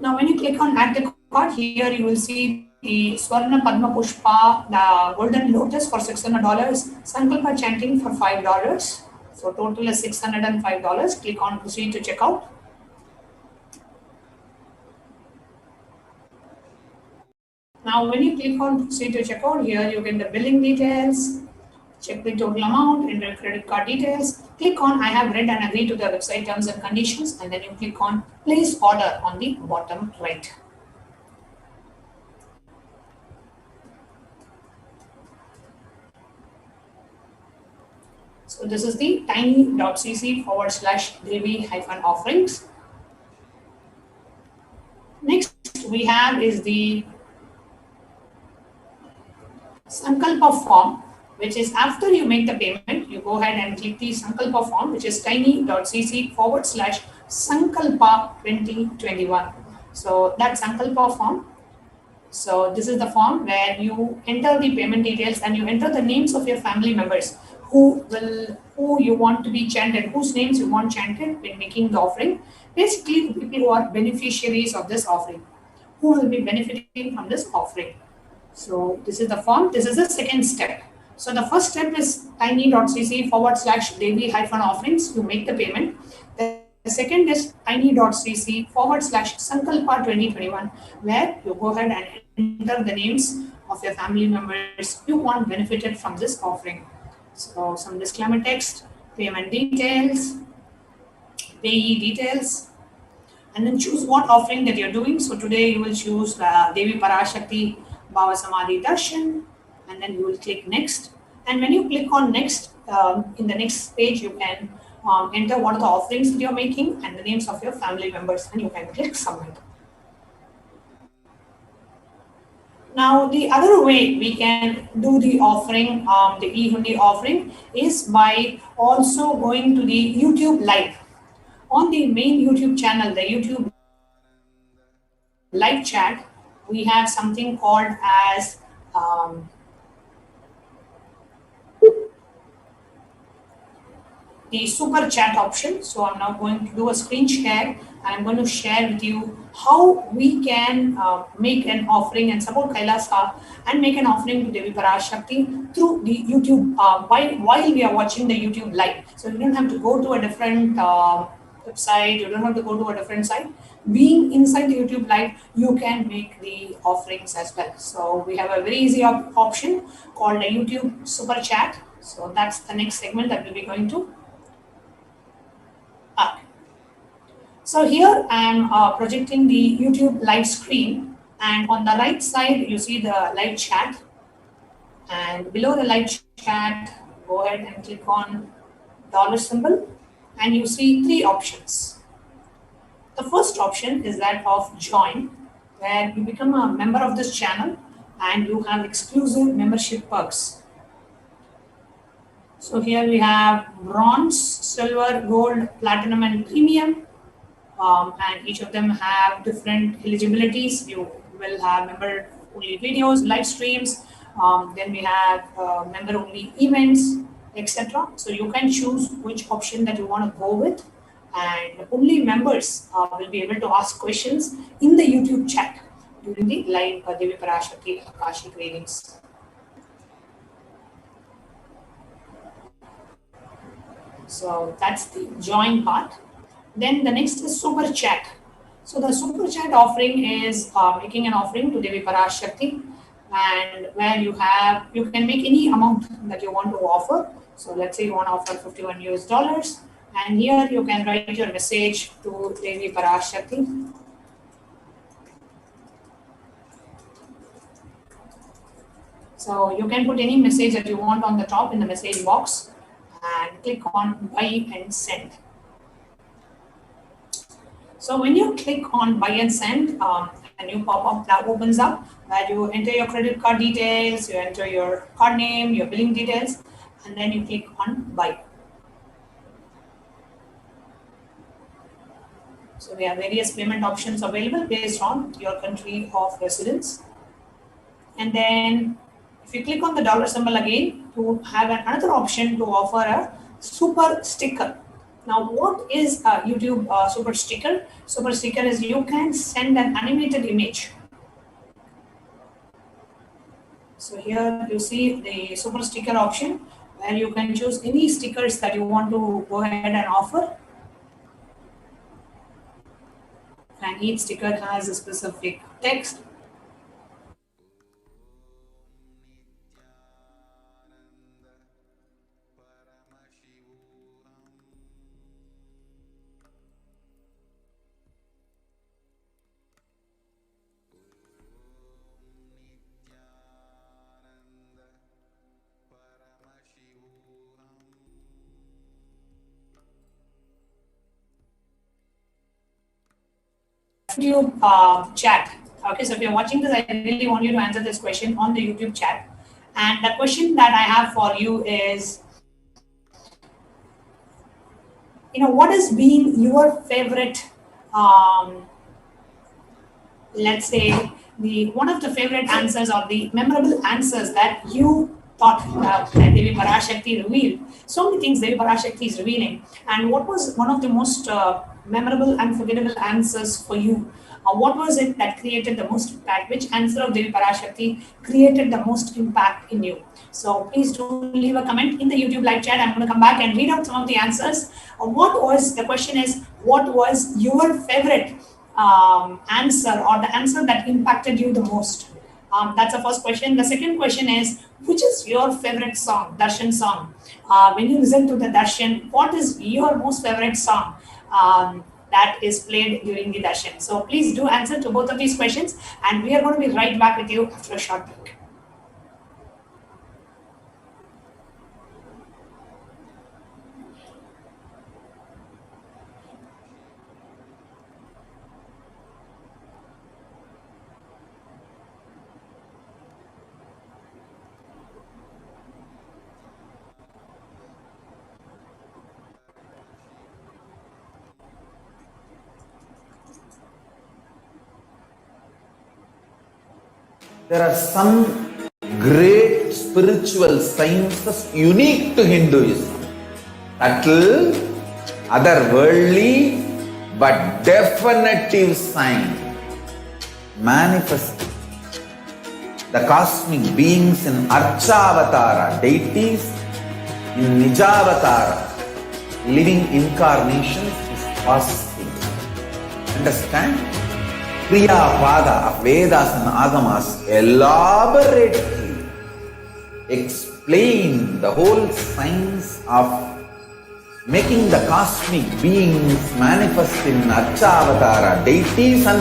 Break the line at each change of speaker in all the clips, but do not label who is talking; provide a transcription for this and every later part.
Now, when you click on add to cart, here you will see the Swarna Padma Pushpa, the Golden Lotus for $600, Sankalpa chanting for $5. So total is $605. Click on proceed to checkout. Now, when you click on proceed to checkout, here you get the billing details, check the total amount, enter credit card details. Click on I have read and agree to the website terms and conditions, and then you click on place order on the bottom right. So this is the tiny.cc/Devi-offerings. Next we have is the Sankalpa form, which is after you make the payment, you go ahead and click the Sankalpa form, which is tiny.cc/Sankalpa 2021. So that Sankalpa form. So this is the form where you enter the payment details and you enter the names of your family members who you want to be chanted, whose names you want chanted when making the offering. Basically, the people who are beneficiaries of this offering, who will be benefiting from this offering. So this is the form. This is the second step. So the first step is tiny.cc/Devi-offerings. You make the payment. The second is tiny.cc/Sankalpa 2021, where you go ahead and enter the names of your family members you want benefited from this offering. So some disclaimer text, payment details, payee details, and then choose what offering that you're doing. So today you will choose Devi Parashakti Bhava Samadhi Darshan, and then you will click next. And when you click on next, in the next page, you can enter what are the offerings that you're making and the names of your family members, and you can click submit. Now, the other way we can do the offering, the e-hundi offering, is by also going to the YouTube live. On the main YouTube channel, the YouTube live chat, we have something called as the super chat option. So I'm now going to do a screen share. I'm going to share with you how we can make an offering and support Kailasa and make an offering to Devi Parashakti through the YouTube while we are watching the YouTube live. So you don't have to go to a different website, you don't have to go to a different site. Being inside the YouTube live, you can make the offerings as well. So we have a very easy option called a YouTube super chat. So that's the next segment that we'll be going to. So here I am projecting the YouTube live screen, and on the right side you see the live chat, and below the live chat go ahead and click on dollar symbol, and you see three options. The first option is that of join, where you become a member of this channel and you have exclusive membership perks. So here we have bronze, silver, gold, platinum, and premium. And each of them have different eligibilities. You will have member only videos, live streams. Then we have member only events, etc. So you can choose which option that you want to go with, and only members will be able to ask questions in the YouTube chat during the live Devi Parashakti Akasha readings. So that's the join part. Then the next is super chat. So the super chat offering is making an offering to Devi Parashakti, and where you can make any amount that you want to offer. So let's say you want to offer $51 US, and here you can write your message to Devi Parashakti. So you can put any message that you want on the top in the message box and click on buy and send. So when you click on buy and send, a new pop-up that opens up where you enter your credit card details, you enter your card name, your billing details, and then you click on buy. So we have various payment options available based on your country of residence. And then if you click on the dollar symbol again, you have another option to offer a super sticker. Now, what is a YouTube super sticker? Super sticker is you can send an animated image. So here you see the super sticker option where you can choose any stickers that you want to go ahead and offer. And each sticker has a specific text. YouTube chat. Okay, so if you're watching this, I really want you to answer this question on the YouTube chat. And the question that I have for you is, what has been your favorite, let's say, the one of the favorite answers or the memorable answers that you thought that Devi Parashakti revealed? So many things Devi Parashakti is revealing. And what was one of the most memorable, unforgettable answers for you? What was it that created the most impact? Which answer of Devi Parashakti created the most impact in you? So please do leave a comment in the YouTube live chat. I'm going to come back and read out some of the answers. The question is, what was your favorite answer or the answer that impacted you the most? That's the first question. The second question is, which is your favorite song, Darshan song? When you listen to the Darshan, what is your most favorite song that is played during the Darshan? So please do answer to both of these questions, and we are going to be right back with you after a short break.
There are some great spiritual sciences unique to Hinduism. Subtle, otherworldly, but definitive sign. Manifesting the cosmic beings in Archavatara, deities in Nijavatara, living incarnations is possible. Understand? Kriya Pada of Vedas and Agamas elaborately explain the whole science of making the cosmic beings manifest in Archavatara, deities and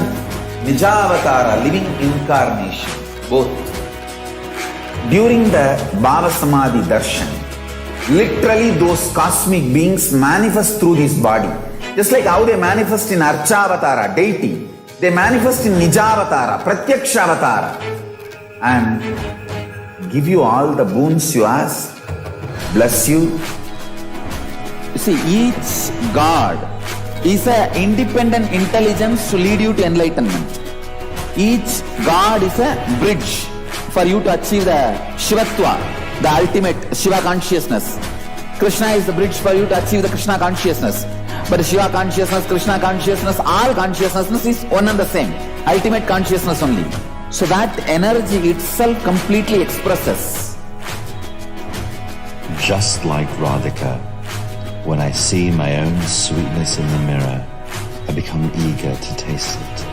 Nijavatara, living incarnations, both. During the Bhava Samadhi Darshan, literally those cosmic beings manifest through this body. Just like how they manifest in Archavatara, deity, they manifest in Nijavatara, Pratyakshavatara, and give you all the boons you ask, bless you. You see, each God is an independent intelligence to lead you to enlightenment. Each God is a bridge for you to achieve the Shivatva, the ultimate Shiva consciousness. Krishna is the bridge for you to achieve the Krishna consciousness. But Shiva consciousness, Krishna consciousness, all consciousness is one and the same. Ultimate consciousness only. So that energy itself completely expresses.
Just like Radhika, when I see my own sweetness in the mirror, I become eager to taste it.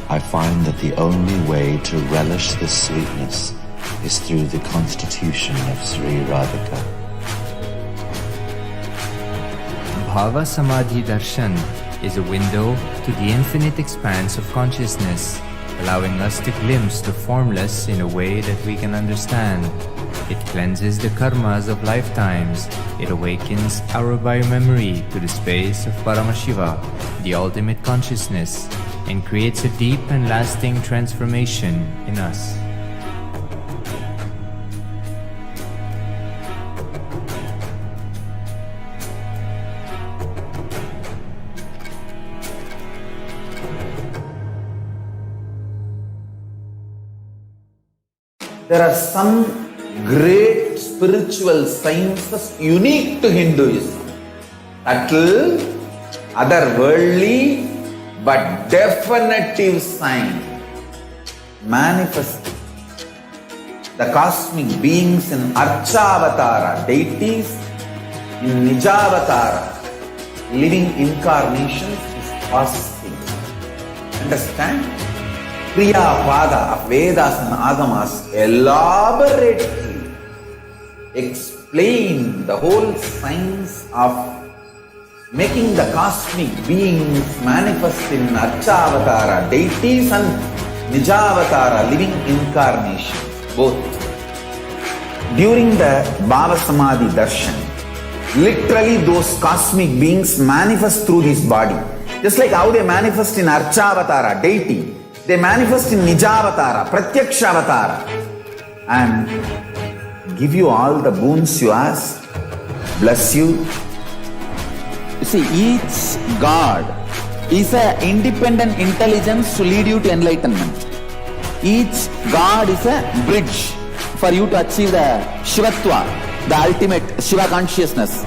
I find that the only way to relish this sweetness is through the constitution of Sri Radhika.
Bhava Samadhi Darshan is a window to the infinite expanse of consciousness, allowing us to glimpse the formless in a way that we can understand. It cleanses the karmas of lifetimes. It awakens our biomemory to the space of Paramashiva, the ultimate consciousness, and creates a deep and lasting transformation in us.
There are some great spiritual sciences unique to Hinduism. subtle, otherworldly, but definitive sign manifesting the cosmic beings in Archavatara, deities in Nijavatara, living incarnations is possible. Understand? Kriya Pada of Vedas and Agamas elaborately explain the whole science of making the cosmic beings manifest in Archavatara, deities and Nijavatara, living incarnations, both. During the Bhava Samadhi Darshan, literally those cosmic beings manifest through this body. Just like how they manifest in Archavatara, deity, they manifest in Nijavatara, Pratyakshavatara, and give you all the boons you ask, bless you. You see, each God is an independent intelligence to lead you to enlightenment. Each God is a bridge for you to achieve the Shivatva, the ultimate Shiva consciousness.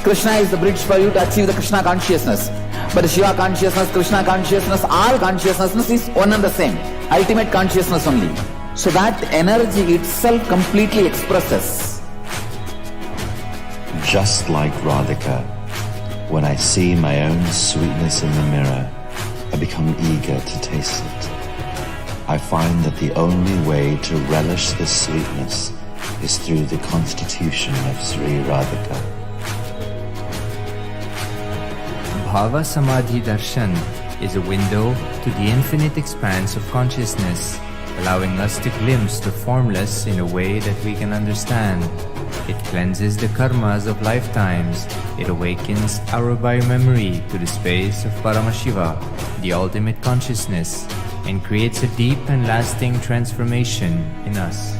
Krishna is the bridge for you to achieve the Krishna consciousness. But the Shiva consciousness, Krishna consciousness, all consciousness is one and the same. Ultimate consciousness only. So that energy itself completely expresses.
Just like Radhika, when I see my own sweetness in the mirror, I become eager to taste it. I find that the only way to relish this sweetness is through the constitution of Sri Radhika.
Bhava Samadhi Darshan is a window to the infinite expanse of consciousness, allowing us to glimpse the formless in a way that we can understand. It cleanses the karmas of lifetimes. It awakens our biomemory to the space of Paramashiva, the ultimate consciousness, and creates a deep and lasting transformation in us.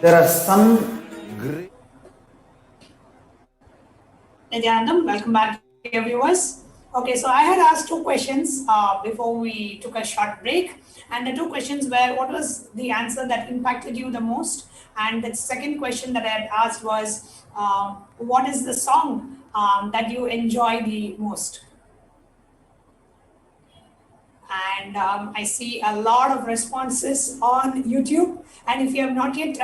There are some great...
Nithyananda, welcome back, dear viewers. Okay, so I had asked two questions before we took a short break. And the two questions were, what was the answer that impacted you the most? And the second question that I had asked was, what is the song that you enjoy the most? And I see a lot of responses on YouTube. And if you have not yet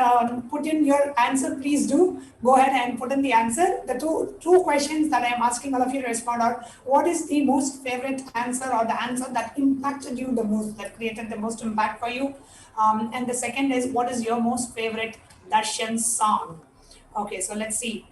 put in your answer, please do go ahead and put in the answer. The two questions that I am asking all of you to respond are, what is the most favorite answer or the answer that impacted you the most, that created the most impact for you? And the second is, what is your most favorite darshan song? Okay, so let's see.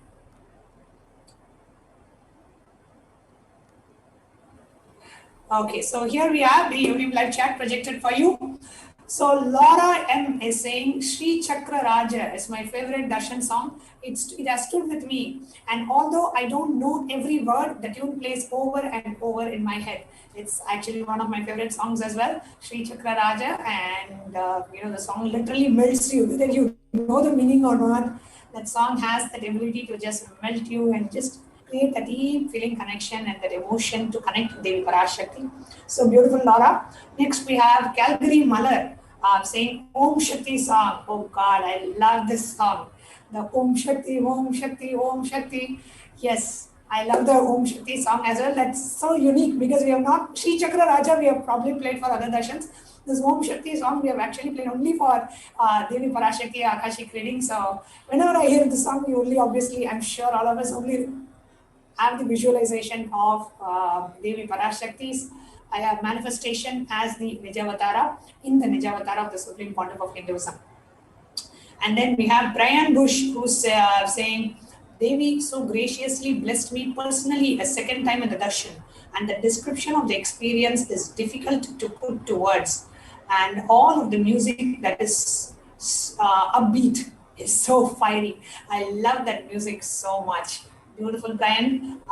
Okay, so here we have the YouTube live chat projected for you. So Laura M is saying, Sri Chakra Raja is my favorite darshan song. It has stood with me. And although I don't know every word, the tune plays over and over in my head. It's actually one of my favorite songs as well, Sri Chakra Raja. And the song literally melts you, whether you know the meaning or not. That song has that ability to just melt you and just create a deep feeling connection and that emotion to connect with Devi Parashakti. So beautiful, Laura. Next we have Calgary Malar saying Om Shakti song. Oh God, I love this song. The Om Shakti, Om Shakti, Om Shakti. Yes, I love the Om Shakti song as well. That's so unique because we have not, Sri Chakra Raja we have probably played for other darshans. This Om Shakti song we have actually played only for Devi Parashakti, Akashic reading. So whenever I hear the song, we only obviously, I'm sure all of us only have the visualization of Devi Parashakti's manifestation as the Nijavatara in the Nijavatara of the Supreme Pontiff of Hinduism. And then we have Brian Bush who's saying, Devi so graciously blessed me personally a second time in the darshan, and the description of the experience is difficult to put to words. And all of the music that is upbeat is so fiery. I love that music so much. Beautiful, Brian.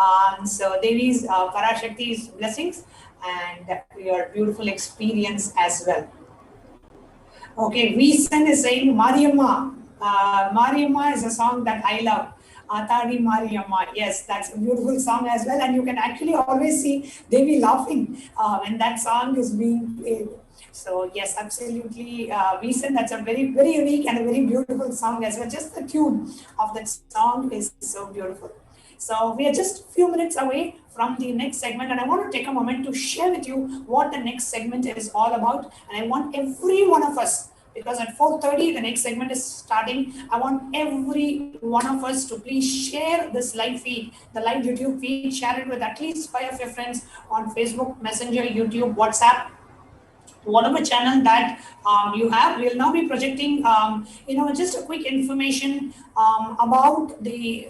So Devi's Parashakti's blessings and your beautiful experience as well. Okay, Veesan is saying Mariamma. Mariamma is a song that I love. Atari Mariamma. Yes, that's a beautiful song as well. And you can actually always see Devi laughing when that song is being played. So yes, absolutely, Veesen, that's a very, very unique and a very beautiful song as well. Just the tune of that song is so beautiful. So we are just a few minutes away from the next segment, and I want to take a moment to share with you what the next segment is all about. And I want every one of us, because at 4:30 the next segment is starting, I want every one of us to please share this live feed, the live YouTube feed, share it with at least 5 of your friends on Facebook, Messenger, YouTube, WhatsApp, whatever channel that you have. We'll now be projecting, just a quick information about the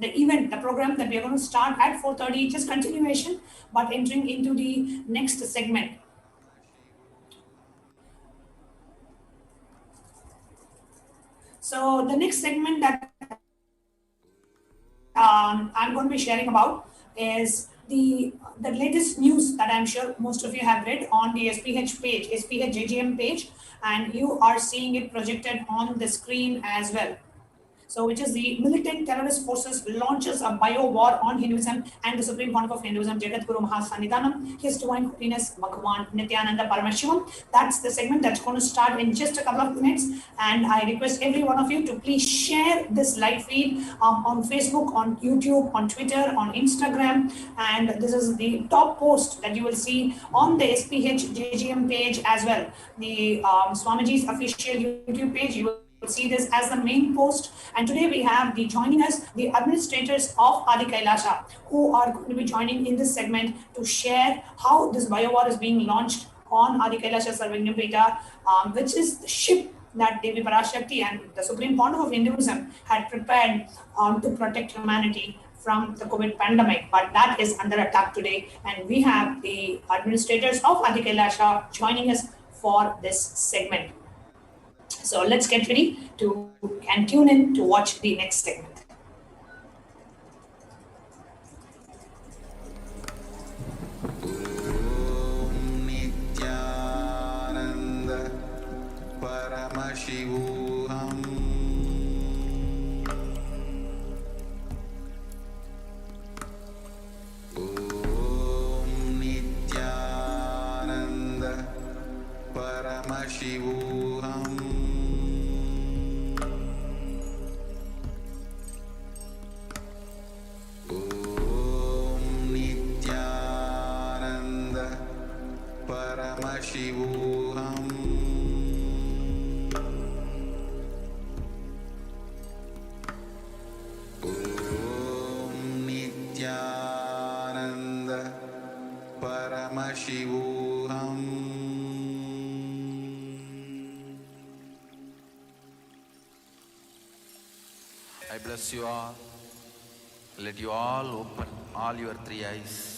event, the program that we are going to start at 4:30, just continuation, but entering into the next segment. So the next segment that I'm going to be sharing about is the latest news that I'm sure most of you have read on the SPH page, SPH JGM page, and you are seeing it projected on the screen as well. So, which is the militant terrorist forces launches a bio war on Hinduism and the Supreme Conduct of Hinduism, Jagat Guru Mahasannidhanam, His Divine Holiness Bhagavan Nithyananda Paramashivam. That's the segment that's going to start in just a couple of minutes. And I request every one of you to please share this live feed on Facebook, on YouTube, on Twitter, on Instagram. And this is the top post that you will see on the SPH JGM page as well. The Swamiji's official YouTube page. You will see this as the main post. And today we have joining us the administrators of Adi Kailasa, who are going to be joining in this segment to share how this biowar is being launched on Adi Kailasa Sarvagnyapeta, which is the ship that Devi Parashakti and the Supreme Conduct of Hinduism had prepared to protect humanity from the COVID pandemic. But that is under attack today, and we have the administrators of Adi Kailasa joining us for this segment. So let's get ready to and tune in to watch the next segment.
Nithyananda Paramashivoham Om Nithyananda Paramashivoham Paramashivoham Om Nithyananda Paramashivoham. I bless you all. Let you all open all your three eyes.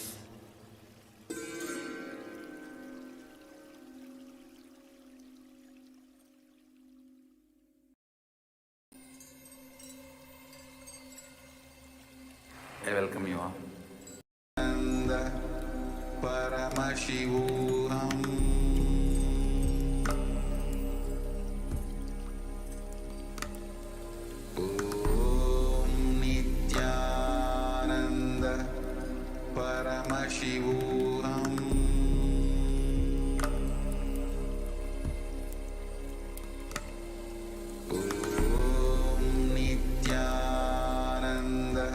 I welcome you all. Paramashivoham Om Nithyananda Paramashivoham Om Nithyananda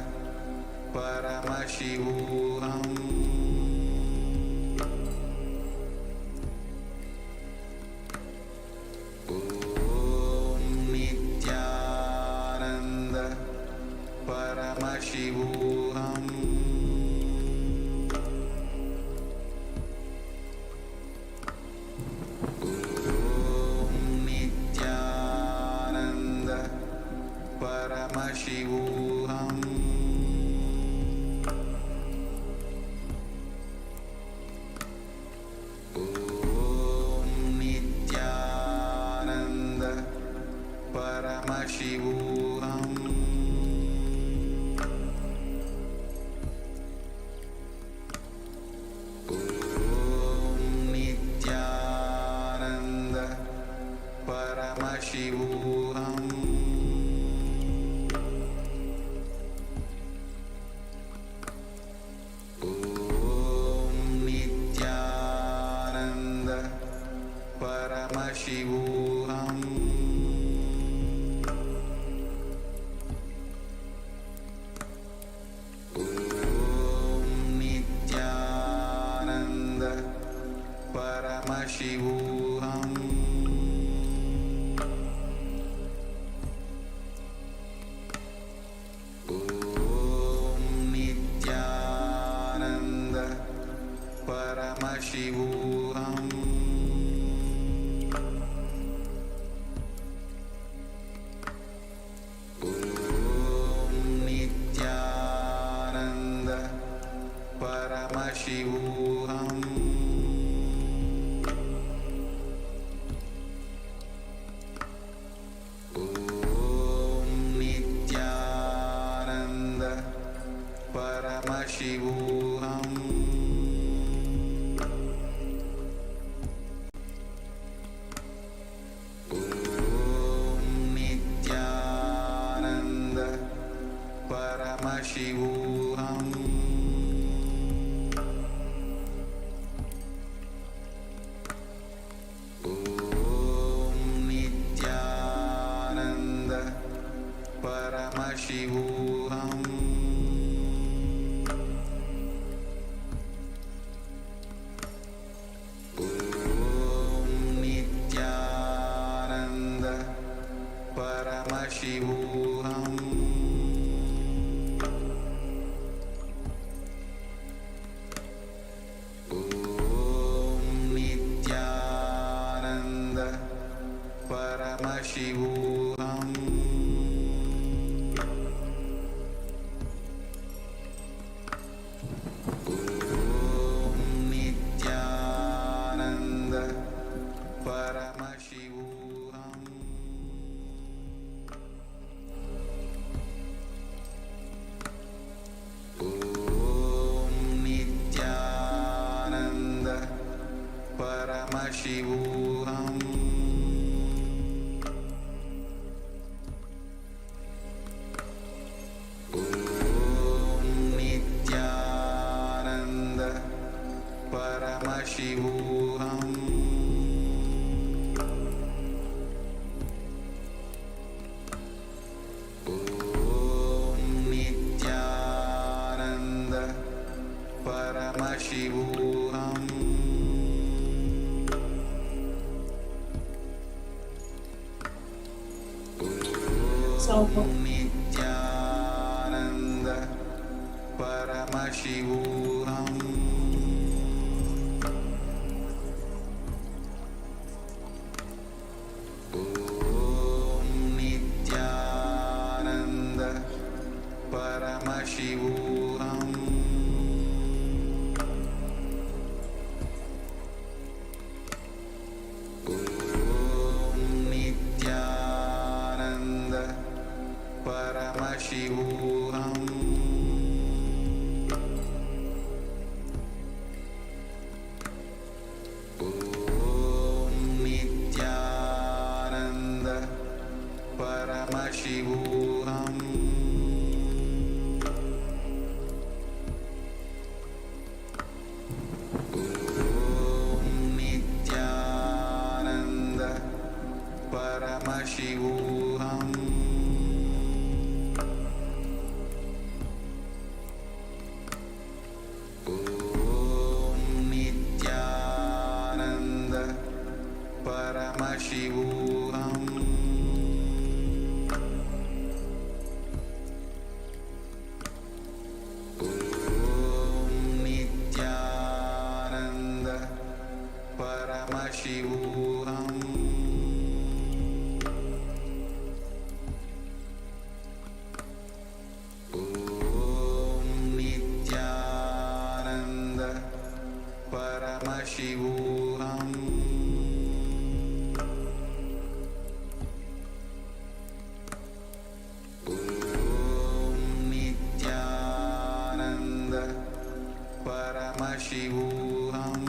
Paramashivoham Om Nithyananda Paramashivoham Om Nithyananda Paramashivoham Paramashivoham. Om Nithyananda Paramashivoham. Om Nithyananda Paramashivoham. Om Nithyananda Paramashivoham. Om Nithyananda Paramashivoham. Om Nithyananda Paramashivoham. Om Nithyananda Paramashivoham. Om Nithyananda Paramashivoham. Om Nithyananda Paramashivoham. Om Nithyananda Paramashivoham. Om Nithyananda Paramashivoham. Om Nithyananda Paramashivoham. Om Nithyananda Paramashivoham.
So,
Nithyananda Paramashivoham. Om Nithyananda Paramashivoham. Om Nithyananda Paramashivoham. Om Nithyananda Paramashivoham. Om Nithyananda Paramashivoham. Om Nithyananda Paramashivoham. Om Nithyananda Paramashivoham. Om Nithyananda Paramashivoham. Om Nithyananda Paramashivoham.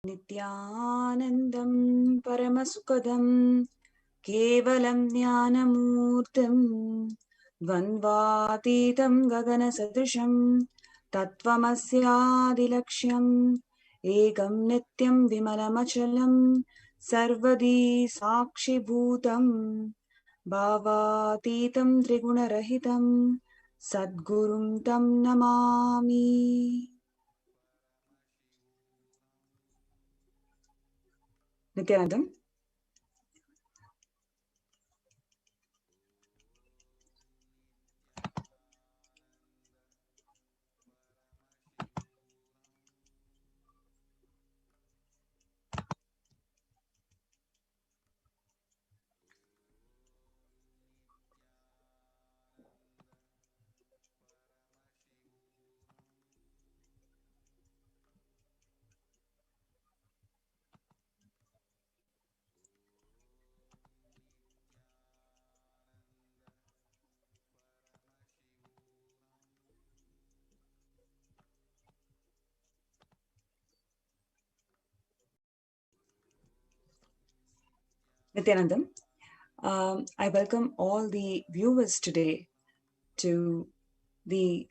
Nithyanandam Paramasukadam Kevalam Jnanamurtim Dvandvatitam Gagana Sadrisham Tattvamasyaadilakshyam Ekam Nityam Vimalamachalam Sarvadi Sakshi Bhutam Bhavatitam Trigunarahitam Sadgurum Tam Namami. Nithyanandam. Nithyanandam, I welcome all the viewers today to the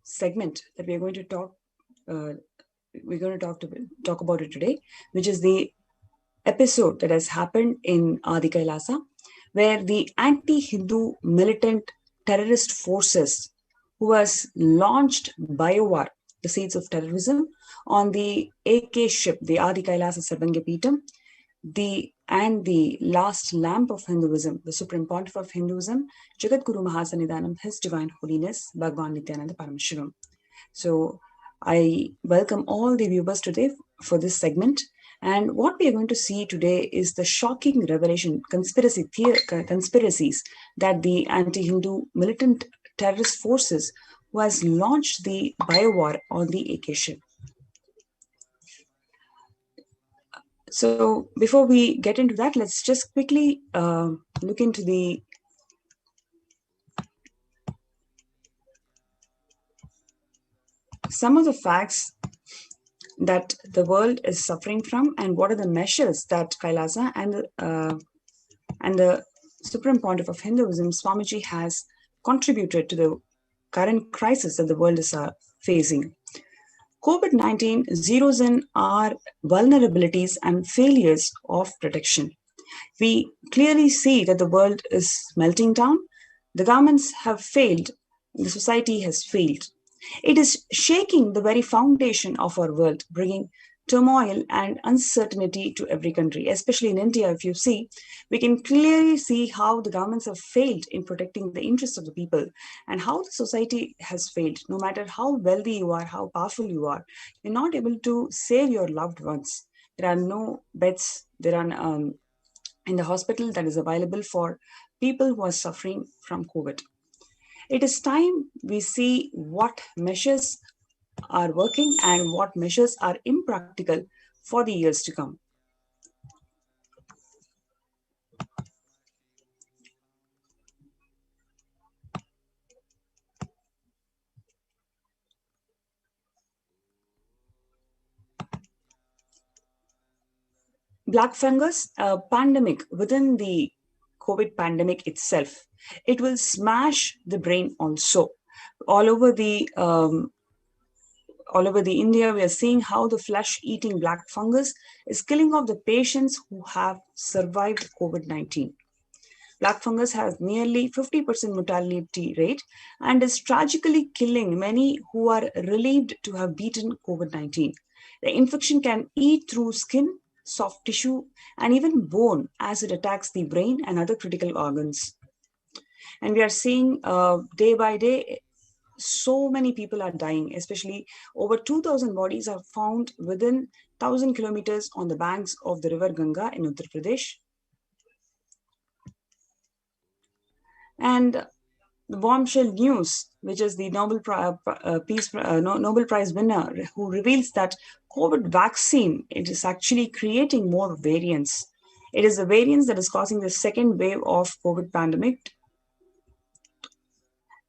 segment that we are going to talk. We're going to talk about it today, which is the episode that has happened in Adi Kailasa, where the anti-Hindu militant terrorist forces who has launched biowar, the seeds of terrorism, on the AK ship, the Adi Kailasa Sarvanga Peetam, the last lamp of Hinduism, the Supreme Pontiff of Hinduism, Jagadguru Mahasannidhanam, His Divine Holiness, Bhagwan Nithyananda Paramashivam. So I welcome all the viewers today for this segment. And what we are going to see today is the shocking revelation, conspiracies that the anti-Hindu militant terrorist forces who has launched the biowar on the AK ship. So before we get into that, let's just quickly look into some of the facts that the world is suffering from and what are the measures that Kailasa and the Supreme Pontiff of Hinduism, Swamiji, has contributed to the current crisis that the world is facing. COVID-19 zeroes in our vulnerabilities and failures of protection. We clearly see that the world is melting down. The governments have failed. The society has failed. It is shaking the very foundation of our world, bringing turmoil and uncertainty to every country, especially in India. If you see, we can clearly see how the governments have failed in protecting the interests of the people and how the society has failed. No matter how wealthy you are, how powerful you are, you're not able to save your loved ones. There are no beds. There are in the hospital that is available for people who are suffering from COVID. It is time we see what measures are working and what measures are impractical for the years to come. Black fungus, a pandemic within the COVID pandemic itself, it will smash the brain also. All over the India, we are seeing how the flesh-eating black fungus is killing off the patients who have survived COVID-19. Black fungus has nearly 50% mortality rate and is tragically killing many who are relieved to have beaten COVID-19. The infection can eat through skin, soft tissue, and even bone as it attacks the brain and other critical organs. And we are seeing day by day, so many people are dying, especially over 2,000 bodies are found within 1,000 kilometers on the banks of the river Ganga in Uttar Pradesh. And the bombshell news, which is the Nobel Prize winner, who reveals that COVID vaccine, it is actually creating more variants. It is the variants that is causing the second wave of COVID pandemic.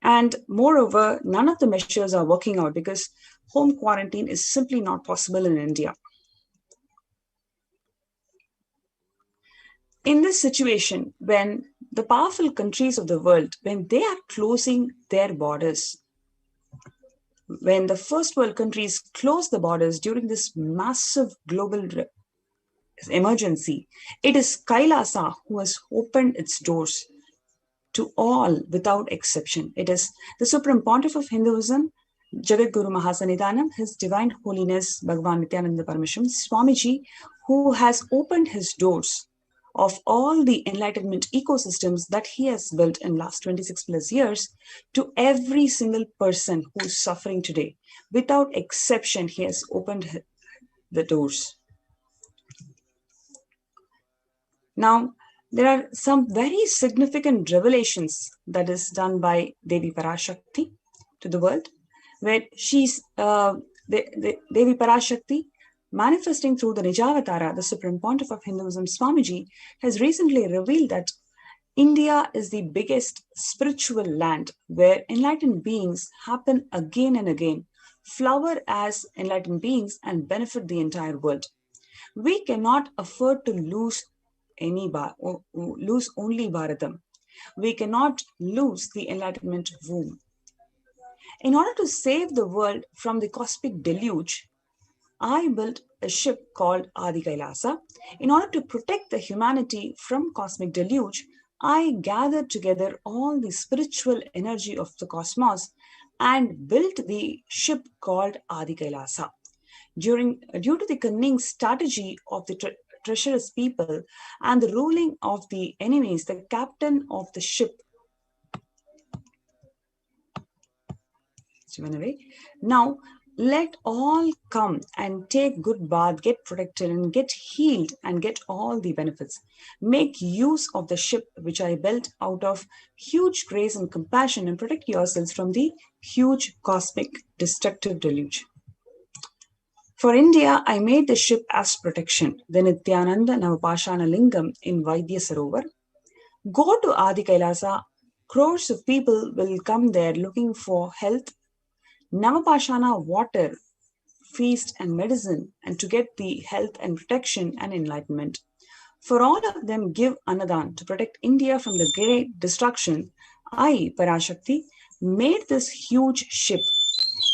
And moreover, none of the measures are working out because home quarantine is simply not possible in India. in this situation, when the powerful countries of the world, when they are closing their borders, when the first world countries close the borders during this massive global emergency, it is Kailasa who has opened its doors to all without exception. It is the Supreme Pontiff of Hinduism, Jagat Guru Mahasannidhanam, His Divine Holiness Bhagavan Nithyananda Parameshwaran Swamiji, who has opened his doors of all the enlightenment ecosystems that he has built in last 26 plus years to every single person who is suffering today. Without exception, he has opened the doors. Now, there are some very significant revelations that is done by Devi Parashakti to the world, where she's Devi Parashakti, manifesting through the Nijavatara, the Supreme Pontiff of Hinduism, Swamiji, has recently revealed that India is the biggest spiritual land where enlightened beings happen again and again, flower as enlightened beings and benefit the entire world. We cannot afford to lose only Bharatam. We cannot lose the enlightenment womb. In order to save the world from the cosmic deluge, I built a ship called Adi Kailasa. In order to protect the humanity from cosmic deluge, I gathered together all the spiritual energy of the cosmos and built the ship called Adi Kailasa. Due to the cunning strategy of the treacherous people and the ruling of the enemies, the captain of the ship went away. Now, let all come and take good bath, get protected and get healed and get all the benefits. Make use of the ship which I built out of huge grace and compassion and protect yourselves from the huge cosmic destructive deluge. For India, I made the ship as protection, the Nithyananda Navapashana Lingam in Vaidya Sarovar. Go to Adi Kailasa, crores of people will come there looking for health, Navapashana water, feast and medicine, and to get the health and protection and enlightenment. For all of them give Anadan to protect India from the great destruction. I, Parashakti, made this huge ship.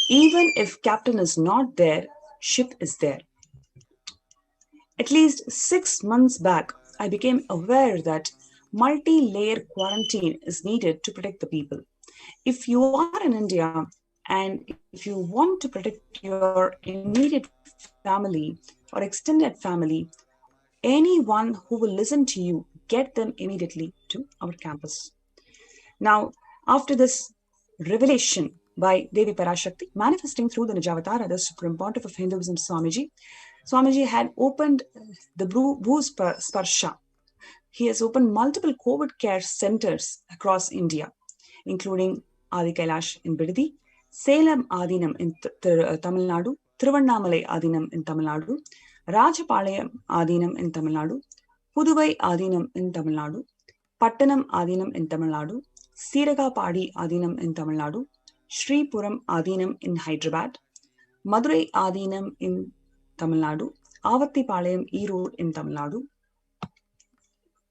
Even if captain is not there, ship is there. At least 6 months back, I became aware that multi-layer quarantine is needed to protect the people. If you are in India and if you want to protect your immediate family or extended family, anyone who will listen to you, get them immediately to our campus. Now, after this revelation by Devi Parashakti, manifesting through the Nijavatara, the Supreme Pontiff of Hinduism, Swamiji had opened the Sparsha. He has opened multiple COVID care centers across India, including Adi Kailash in Bidadi, Salem Adinam in Tamil Nadu, Thiruvannamalai Adinam in Tamil Nadu, Rajapalayam Adinam in Tamil Nadu, Puduvai Adinam in Tamil Nadu, Pattanam Adinam in Tamil Nadu, Siragapadi Adinam in Tamil Nadu, Sripuram Adinam in Hyderabad, Madurai Adinam in Tamil Nadu, Avattipalayam Erode in Tamil Nadu,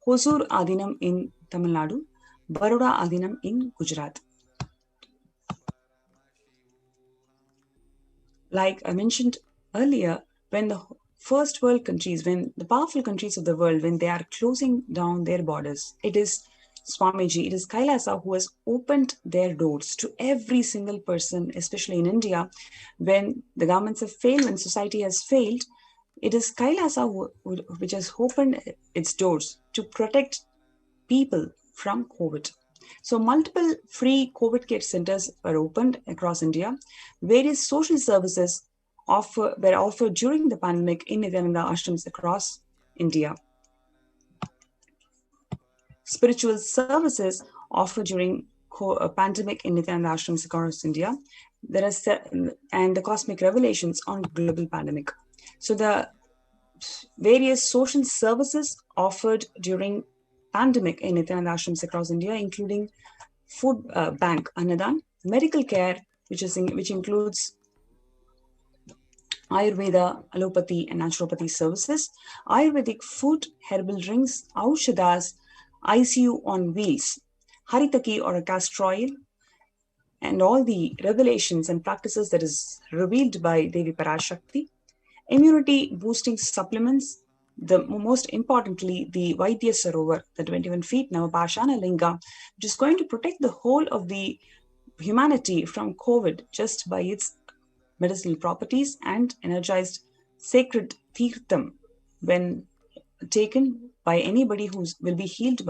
Hosur Adinam in Tamil Nadu, Baroda Adinam in Gujarat. Like I mentioned earlier, when the first world countries, when the powerful countries of the world, when they are closing down their borders, it is Swamiji, it is Kailasa who has opened their doors to every single person, especially in India, when the governments have failed, when society has failed. It is Kailasa which has opened its doors to protect people from COVID. So multiple free COVID care centers were opened across India. Various social services were offered during the pandemic in Nithyananda ashrams across India. Spiritual services offered during pandemic in Nithyananda ashrams across India. And the cosmic revelations on global pandemic. So the various social services offered during pandemic in Nithyananda ashrams across India, including food bank Annadan, medical care, which includes Ayurveda, allopathy, and naturopathy services, Ayurvedic food, herbal drinks, Aushadas, ICU on wheels, Haritaki or a castor oil, and all the revelations and practices that is revealed by Devi Parashakti, immunity boosting supplements, the most importantly, the Vaidya Sarovar, the 21 feet Navapashana Linga, which is going to protect the whole of the humanity from COVID just by its medicinal properties, and energized sacred tirtham when taken by anybody who will be healed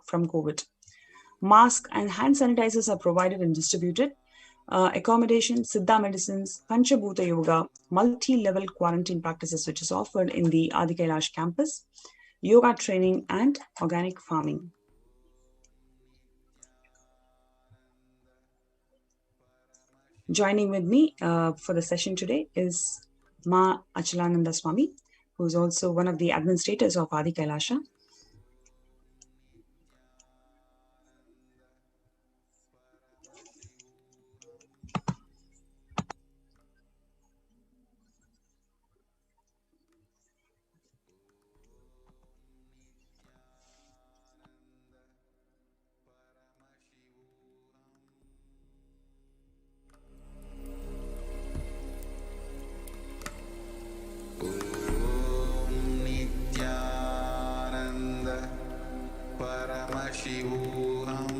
from COVID. Masks and hand sanitizers are provided and distributed. Accommodation, Siddha medicines, Panchabhuta yoga, multi-level quarantine practices which is offered in the Adi Kailash campus, yoga training and organic farming. Joining with me for the session today is Ma Achalananda Swami, who is also one of the administrators of Adi Kailasha.
Nithyananda Paramashivoham.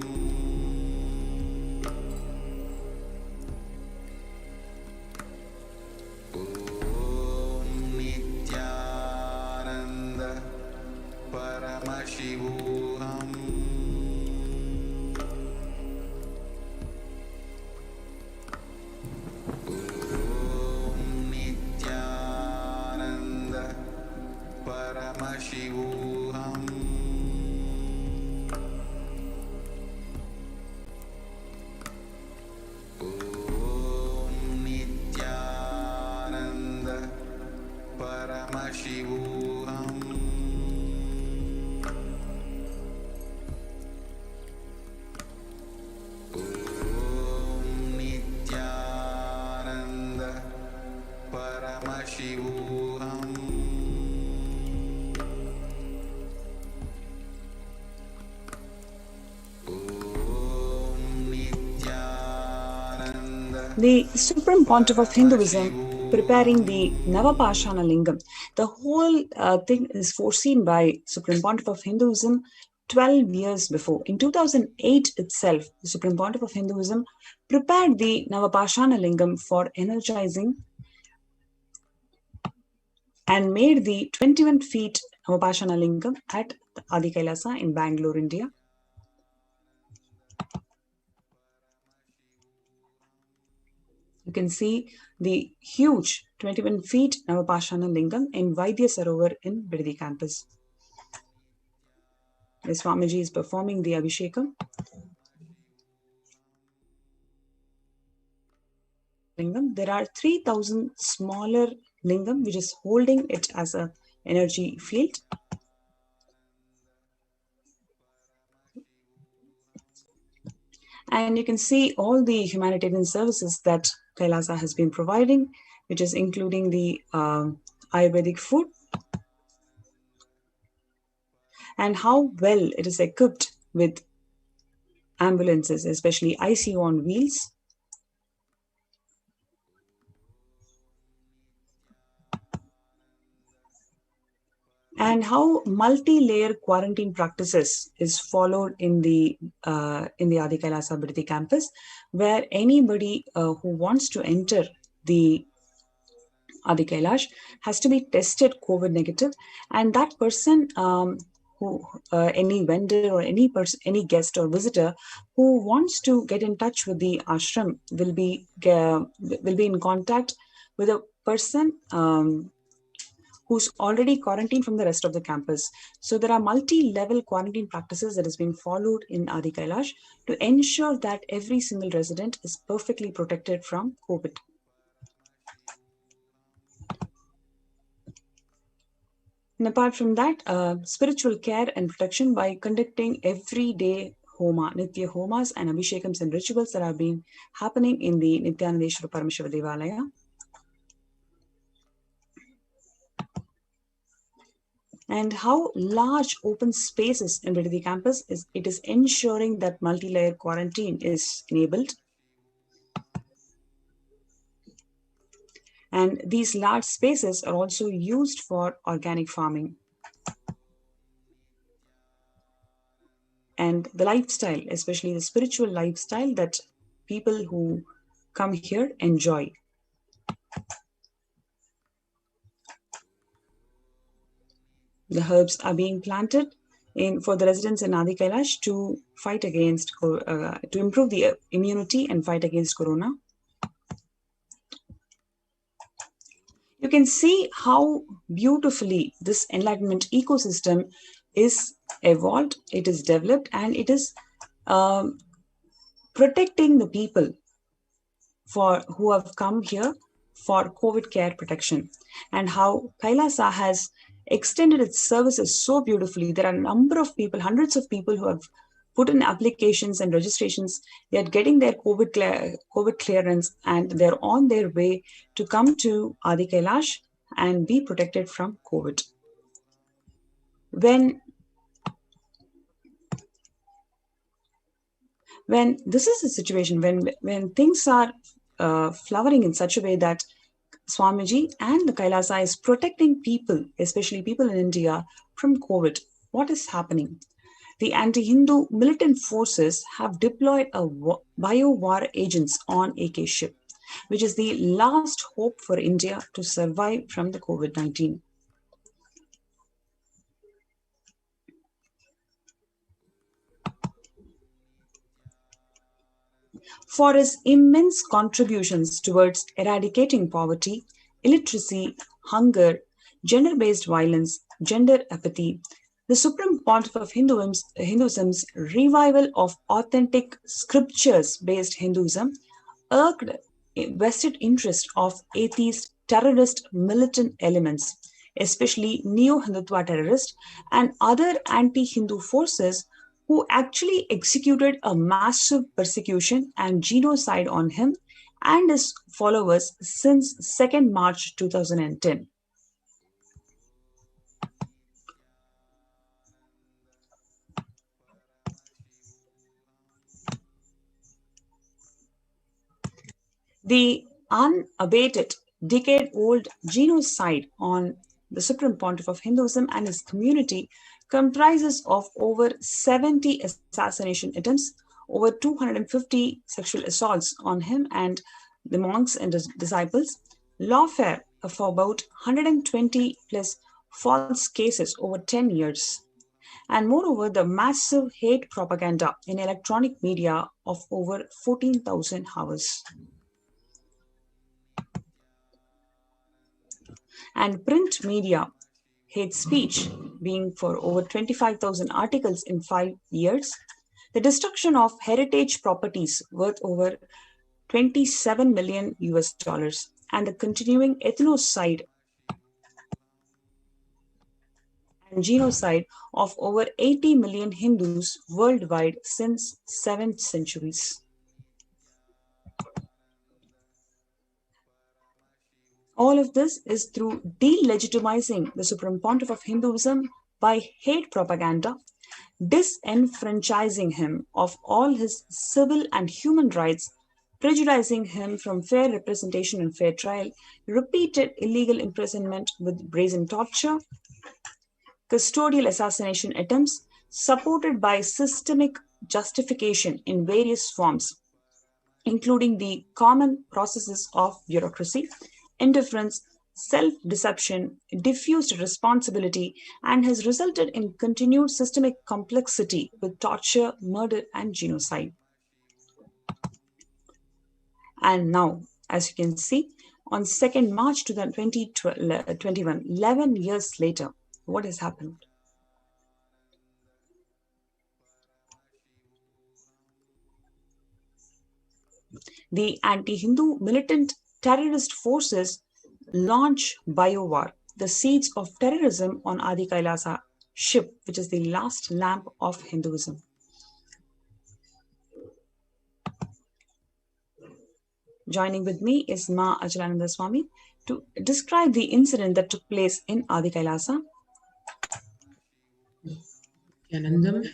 Om Nithyananda Paramashivoham. Paramashivoham. Om Nithyananda Paramashivoham. Om Nithyananda Paramashivoham.
The Supreme Pontiff of Hinduism preparing the Navapashana Lingam. The whole thing is foreseen by Supreme Pontiff of Hinduism 12 years before. In 2008 itself, the Supreme Pontiff of Hinduism prepared the Navapashana Lingam for energizing and made the 21 feet Navapashana Lingam at Adi Kailasa in Bangalore, India. You can see the huge 21 feet Navapashana Lingam in Vaidya Sarovar in Bidadi campus. The Swamiji is performing the Abhishekam. Lingam. There are 3,000 smaller Lingam which is holding it as an energy field. And you can see all the humanitarian services that Kailasa has been providing, which is including the Ayurvedic food and how well it is equipped with ambulances, especially ICU on wheels. And how multi-layer quarantine practices is followed in the Adi Kailasa Bidadi campus, where anybody who wants to enter the Adi Kailash has to be tested COVID negative, and that person any vendor or any guest or visitor who wants to get in touch with the ashram will be in contact with a person who's already quarantined from the rest of the campus. So there are multi-level quarantine practices that is being followed in Adi Kailash to ensure that every single resident is perfectly protected from COVID. And apart from that, spiritual care and protection by conducting everyday homa, Nitya homas and abhishekams and rituals that have been happening in the Nithyanandeshwara Parameshwara Devalaya. and how large open spaces in the campus is ensuring that multi-layer quarantine is enabled. And these large spaces are also used for organic farming. And the lifestyle, especially the spiritual lifestyle that people who come here enjoy. The herbs are being planted for the residents in Adi Kailash to fight against, to improve the immunity and fight against corona. You can see how beautifully this enlightenment ecosystem is evolved, it is developed, and it is protecting the people who have come here for COVID care protection, and how Kailasa has extended its services so beautifully. There are a number of people, hundreds of people who have put in applications and registrations. They are getting their COVID clearance, and they're on their way to come to Adi Kailash and be protected from COVID. When this is the situation, when things are flowering in such a way that Swamiji and the Kailasa is protecting people, especially people in India, from COVID, what is happening? The anti-Hindu militant forces have deployed bio-war agents on AK ship, which is the last hope for India to survive from the COVID-19. For his immense contributions towards eradicating poverty, illiteracy, hunger, gender-based violence, gender apathy, the Supreme Pontiff of Hinduism's revival of authentic scriptures-based Hinduism urged vested interest of atheist terrorist militant elements, especially neo-Hindutva terrorists and other anti-Hindu forces who actually executed a massive persecution and genocide on him and his followers since 2nd March 2010. The unabated, decade-old genocide on the Supreme Pontiff of Hinduism and his community comprises of over 70 assassination attempts, over 250 sexual assaults on him and the monks and his disciples, lawfare of about 120 plus false cases over 10 years, and moreover the massive hate propaganda in electronic media of over 14,000 hours. And print media hate speech being for over 25,000 articles in 5 years, the destruction of heritage properties worth over 27 million US dollars, and the continuing ethnocide and genocide of over 80 million Hindus worldwide since 7th centuries. All of this is through delegitimizing the Supreme Pontiff of Hinduism by hate propaganda, disenfranchising him of all his civil and human rights, prejudicing him from fair representation and fair trial, repeated illegal imprisonment with brazen torture, custodial assassination attempts, supported by systemic justification in various forms, including the common processes of bureaucracy, indifference, self-deception, diffused responsibility, and has resulted in continued systemic complexity with torture, murder, and genocide. And now, as you can see, on 2nd March 2021, 11 years later, what has happened? The anti-Hindu militant terrorist forces launch bio-war, the seeds of terrorism on Adi Kailasa ship, which is the last lamp of Hinduism. Joining with me is Ma Achalananda Swami to describe the incident that took place in Adi Kailasa.
Nithyanandam.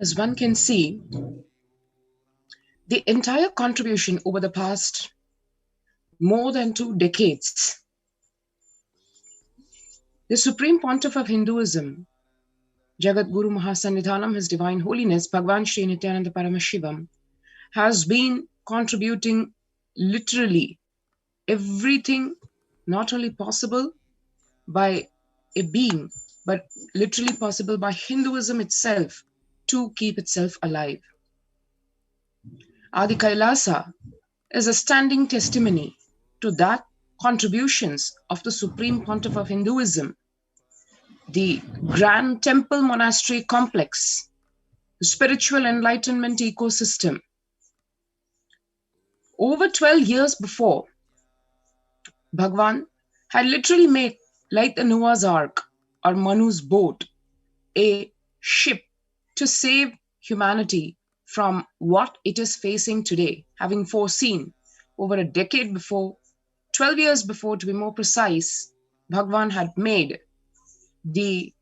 As one can see, the entire contribution over the past more than 2 decades, the Supreme Pontiff of Hinduism, Jagat Guru Mahasannidhanam, His Divine Holiness, Bhagwan Sri Nithyananda Paramashivam, has been contributing literally everything not only possible by a being, but literally possible by Hinduism itself to keep itself alive. Adi Kailasa is a standing testimony to that contributions of the Supreme Pontiff of Hinduism, the Grand Temple Monastery Complex, the spiritual enlightenment ecosystem. Over 12 years before, Bhagwan had literally made, like the Noah's Ark or Manu's boat, a ship to save humanity from what it is facing today, having foreseen over a decade before, 12 years before to be more precise, Bhagwan had made the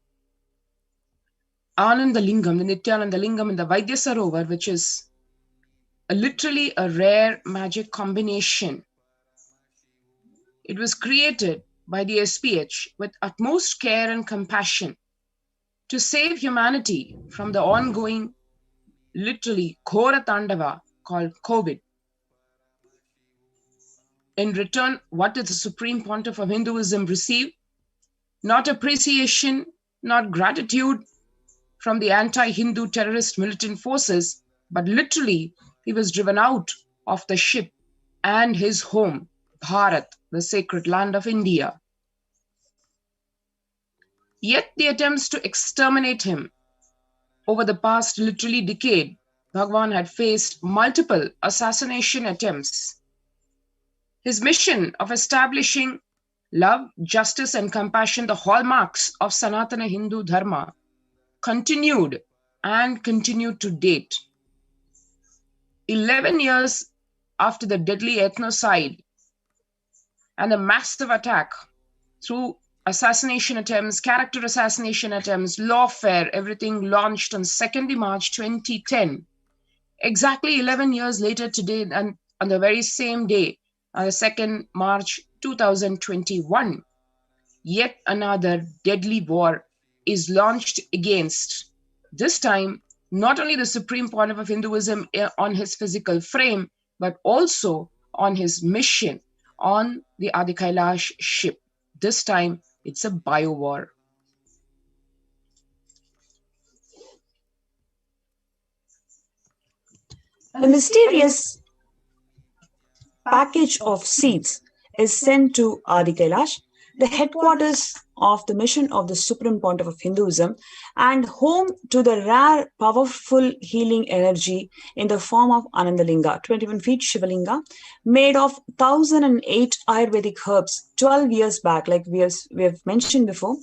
Ananda Lingam, the Nithyananda Lingam in the Vaidya Sarovar, which is literally a rare magic combination. It was created by the SPH with utmost care and compassion to save humanity from the ongoing, literally, Ghora Tandava called COVID. In return, what did the Supreme Pontiff of Hinduism receive? Not appreciation, not gratitude from the anti-Hindu terrorist militant forces, but literally he was driven out of the ship and his home, Bharat, the sacred land of India. Yet the attempts to exterminate him over the past literally decade, Bhagwan had faced multiple assassination attempts. His mission of establishing love, justice, and compassion, the hallmarks of Sanatana Hindu Dharma, continued and continued to date. 11 years after the deadly ethnocide and the massive attack through assassination attempts, character assassination attempts, lawfare, everything launched on 2nd March 2010. Exactly 11 years later today, and on the very same day, on the 2nd March 2021, yet another deadly war is launched against, this time, not only the Supreme Pontiff of Hinduism on his physical frame, but also on his mission on the Adi Kailash ship. This time, it's a bio-war.
The mysterious package of seeds is sent to Adi Kailash, the headquarters of the mission of the Supreme Pontiff of Hinduism, and home to the rare, powerful healing energy in the form of Anandalinga, 21 feet Shivalinga, made of 1008 Ayurvedic herbs 12 years back, like we have mentioned before.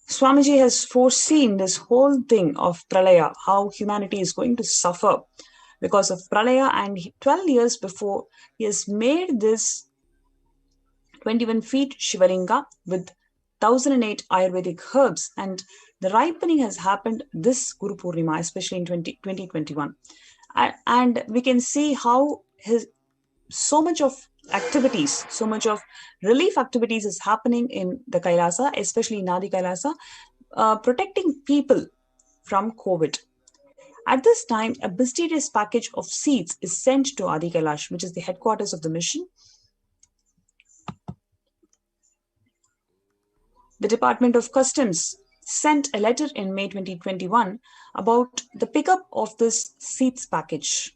Swamiji has foreseen this whole thing of Pralaya, how humanity is going to suffer because of Pralaya, and 12 years before, he has made this 21 feet Shivalinga with 1008 Ayurvedic herbs, and the ripening has happened this Guru Purnima, especially in 2021. And we can see how so much of activities, so much of relief activities is happening in the Kailasa, especially in Adi Kailasa, protecting people from COVID. At this time, a mysterious package of seeds is sent to Adi Kailash, which is the headquarters of the mission. The Department of Customs sent a letter in May 2021 about the pickup of this seeds package.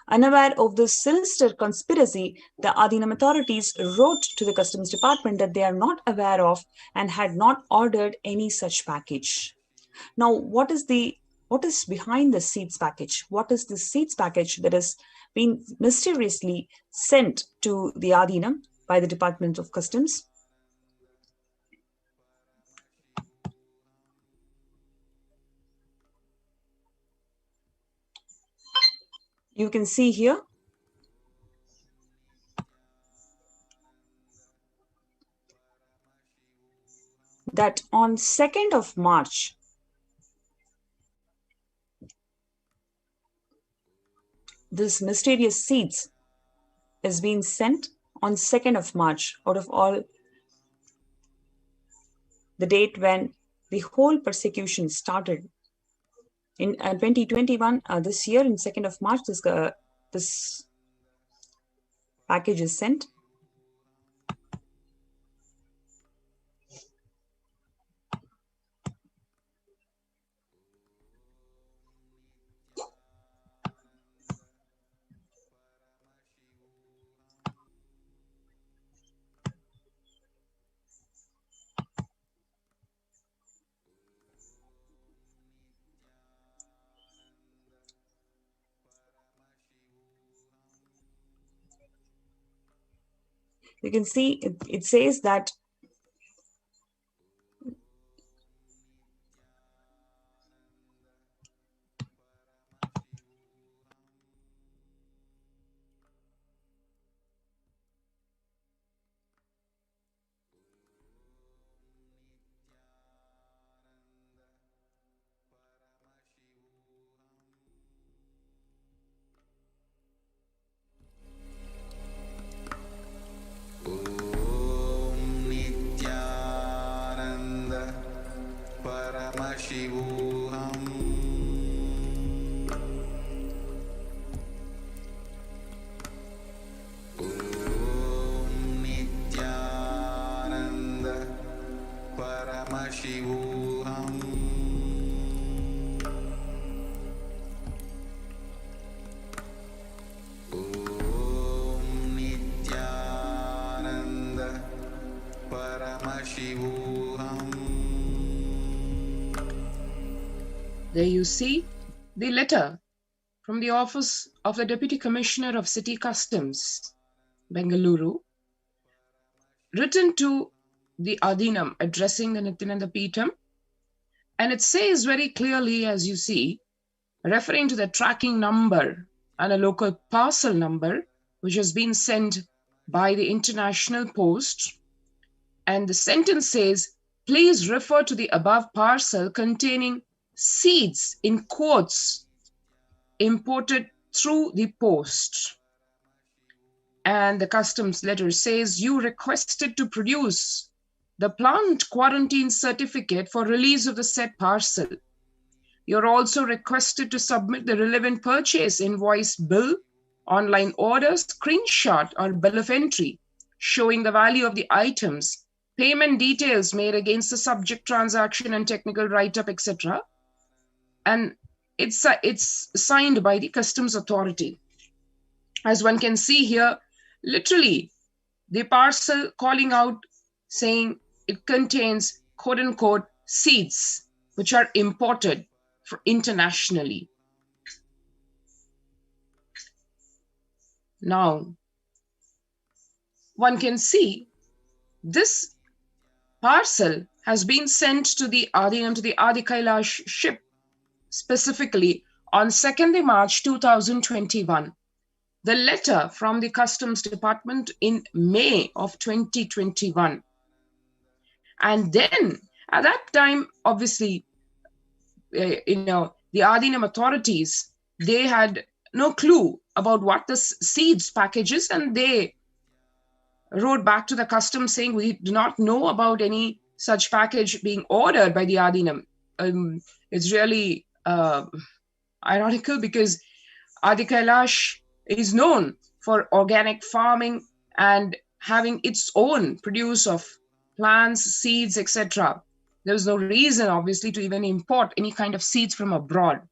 Unaware of this sinister conspiracy, the Adinam authorities wrote to the Customs Department that they are not aware of and had not ordered any such package. Now, what is behind the seeds package? What is the seeds package that is been mysteriously sent to the Adinam by the Department of Customs. You can see here that on 2nd of March, this mysterious seeds is being sent on 2nd of March out of all the date when the whole persecution started. In 2021, this year, in 2nd of March, this package is sent. You can see it says that
There you see the letter from the office of the Deputy Commissioner of City Customs, Bengaluru, written to the Adinam addressing the Nithyananda Peetham. And it says very clearly, as you see, referring to the tracking number and a local parcel number, which has been sent by the International Post. And the sentence says, please refer to the above parcel containing seeds in quotes imported through the post. And the customs letter says you requested to produce the plant quarantine certificate for release of the said parcel. You're also requested to submit the relevant purchase invoice, bill, online order, screenshot or bill of entry showing the value of the items, payment details made against the subject transaction and technical write-up, etc. And it's signed by the customs authority. As one can see here, literally, the parcel calling out saying it contains quote unquote seeds which are imported internationally. Now, one can see this parcel has been sent to the Adinam, to the Adi Kailash ship, specifically on 2nd March 2021. The letter from the Customs Department in May of 2021. And then at that time, obviously, the Adinam authorities, they had no clue about what the seeds package is, and they wrote back to the customs saying, we do not know about any such package being ordered by the Adinam. It's really ironical because Adi Kailash is known for organic farming and having its own produce of plants, seeds, etc. There's no reason, obviously, to even import any kind of seeds from abroad.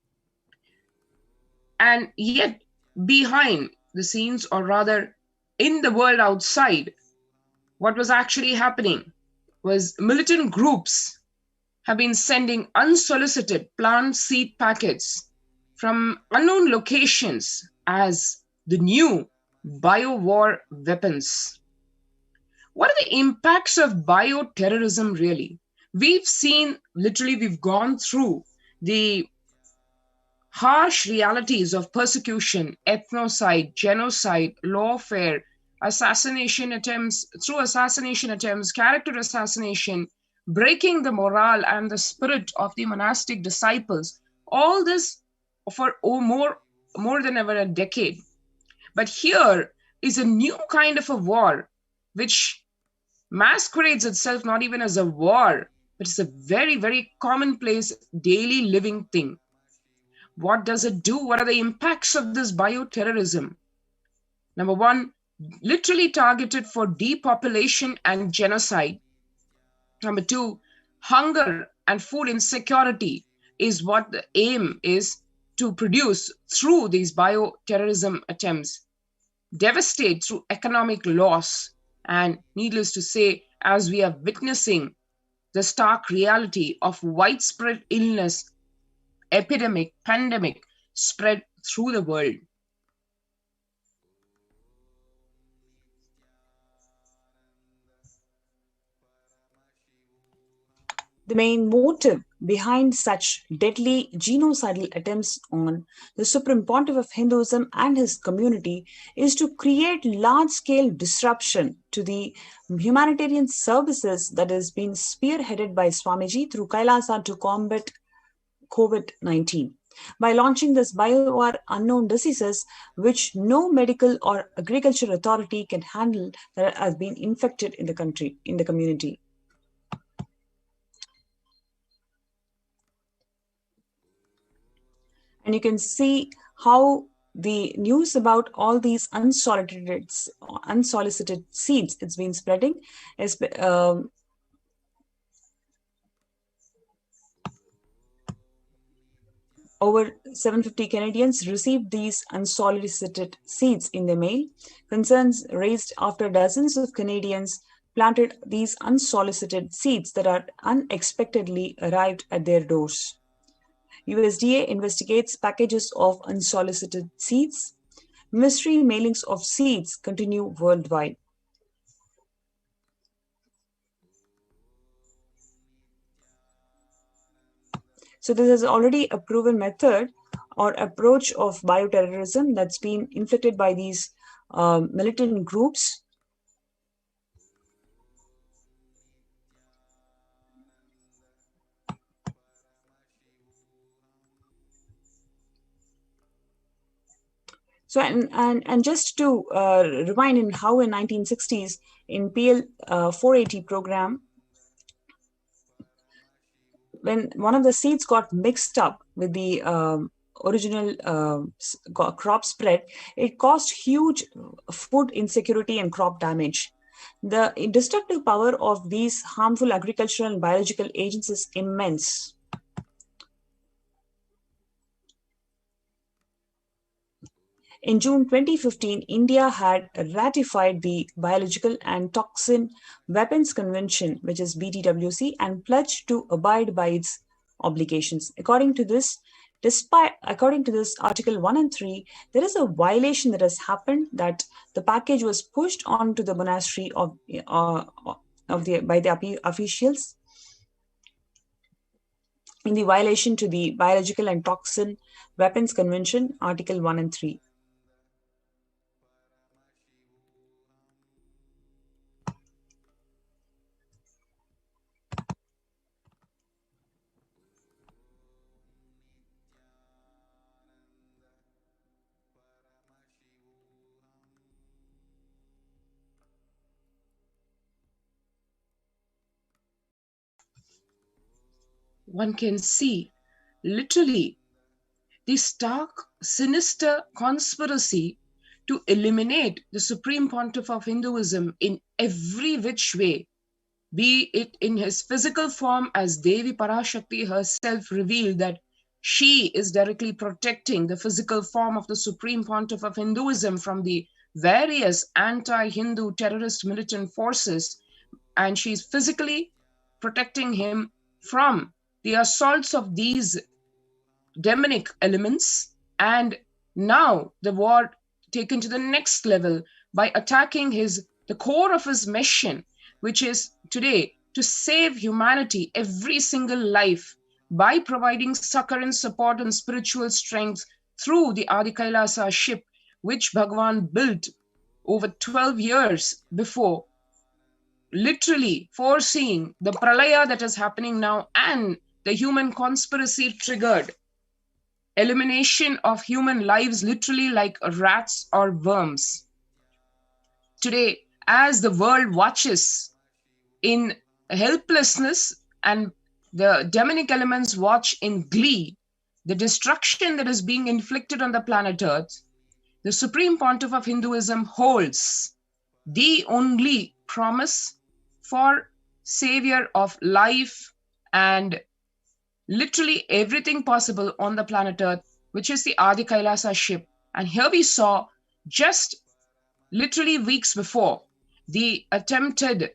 And yet, behind the scenes, or rather in the world outside, what was actually happening was militant groups have been sending unsolicited plant seed packets from unknown locations as the new bio-war weapons. What are the impacts of bioterrorism really? We've seen, literally, we've gone through the harsh realities of persecution, ethnocide, genocide, lawfare, assassination attempts, character assassination, breaking the morale and the spirit of the monastic disciples. All this for more than ever a decade. But here is a new kind of a war which masquerades itself not even as a war, but it's a very, very commonplace daily living thing. What does it do? What are the impacts of this bioterrorism? Number one, literally targeted for depopulation and genocide. Number two, hunger and food insecurity is what the aim is to produce through these bioterrorism attempts. Devastate through economic loss. And needless to say, as we are witnessing the stark reality of widespread illness, epidemic, pandemic spread through the world.
The main motive behind such deadly genocidal attempts on the Supreme Pontiff of Hinduism and his community is to create large-scale disruption to the humanitarian services that has been spearheaded by Swamiji through Kailasa to combat COVID-19. By launching this bio-war unknown diseases, which no medical or agriculture authority can handle, that has been infected in the country, in the community. And you can see how the news about all these unsolicited seeds it's been spreading. Over 750 Canadians received these unsolicited seeds in their mail. Concerns raised after dozens of Canadians planted these unsolicited seeds that are unexpectedly arrived at their doors. USDA investigates packages of unsolicited seeds. Mystery mailings of seeds continue worldwide. So this is already a proven method or approach of bioterrorism that's been inflicted by these militant groups. So, and just to remind in how in 1960s in PL 480 program, when one of the seeds got mixed up with the original crop spread, it caused huge food insecurity and crop damage. The destructive power of these harmful agricultural and biological agents is immense. In June 2015, India had ratified the Biological and Toxin Weapons Convention, which is BTWC, and pledged to abide by its obligations. According to this, Article 1 and 3, there is a violation that has happened, that the package was pushed onto the monastery by the officials in the violation to the Biological and Toxin Weapons Convention, Article 1 and 3.
One can see literally the stark, sinister conspiracy to eliminate the Supreme Pontiff of Hinduism in every which way, be it in his physical form, as Devi Parashakti herself revealed that she is directly protecting the physical form of the Supreme Pontiff of Hinduism from the various anti-Hindu terrorist militant forces, and she's physically protecting him from the assaults of these demonic elements. And now the war taken to the next level by attacking the core of his mission, which is today to save humanity, every single life, by providing succor and support and spiritual strength through the Adi Kailasa ship, which Bhagavan built over 12 years before, literally foreseeing the pralaya that is happening now and the human conspiracy triggered elimination of human lives, literally like rats or worms. Today, as the world watches in helplessness and the demonic elements watch in glee the destruction that is being inflicted on the planet Earth, the Supreme Pontiff of Hinduism holds the only promise for savior of life and literally everything possible on the planet Earth, which is the Adi Kailasa ship. And here we saw just literally weeks before the attempted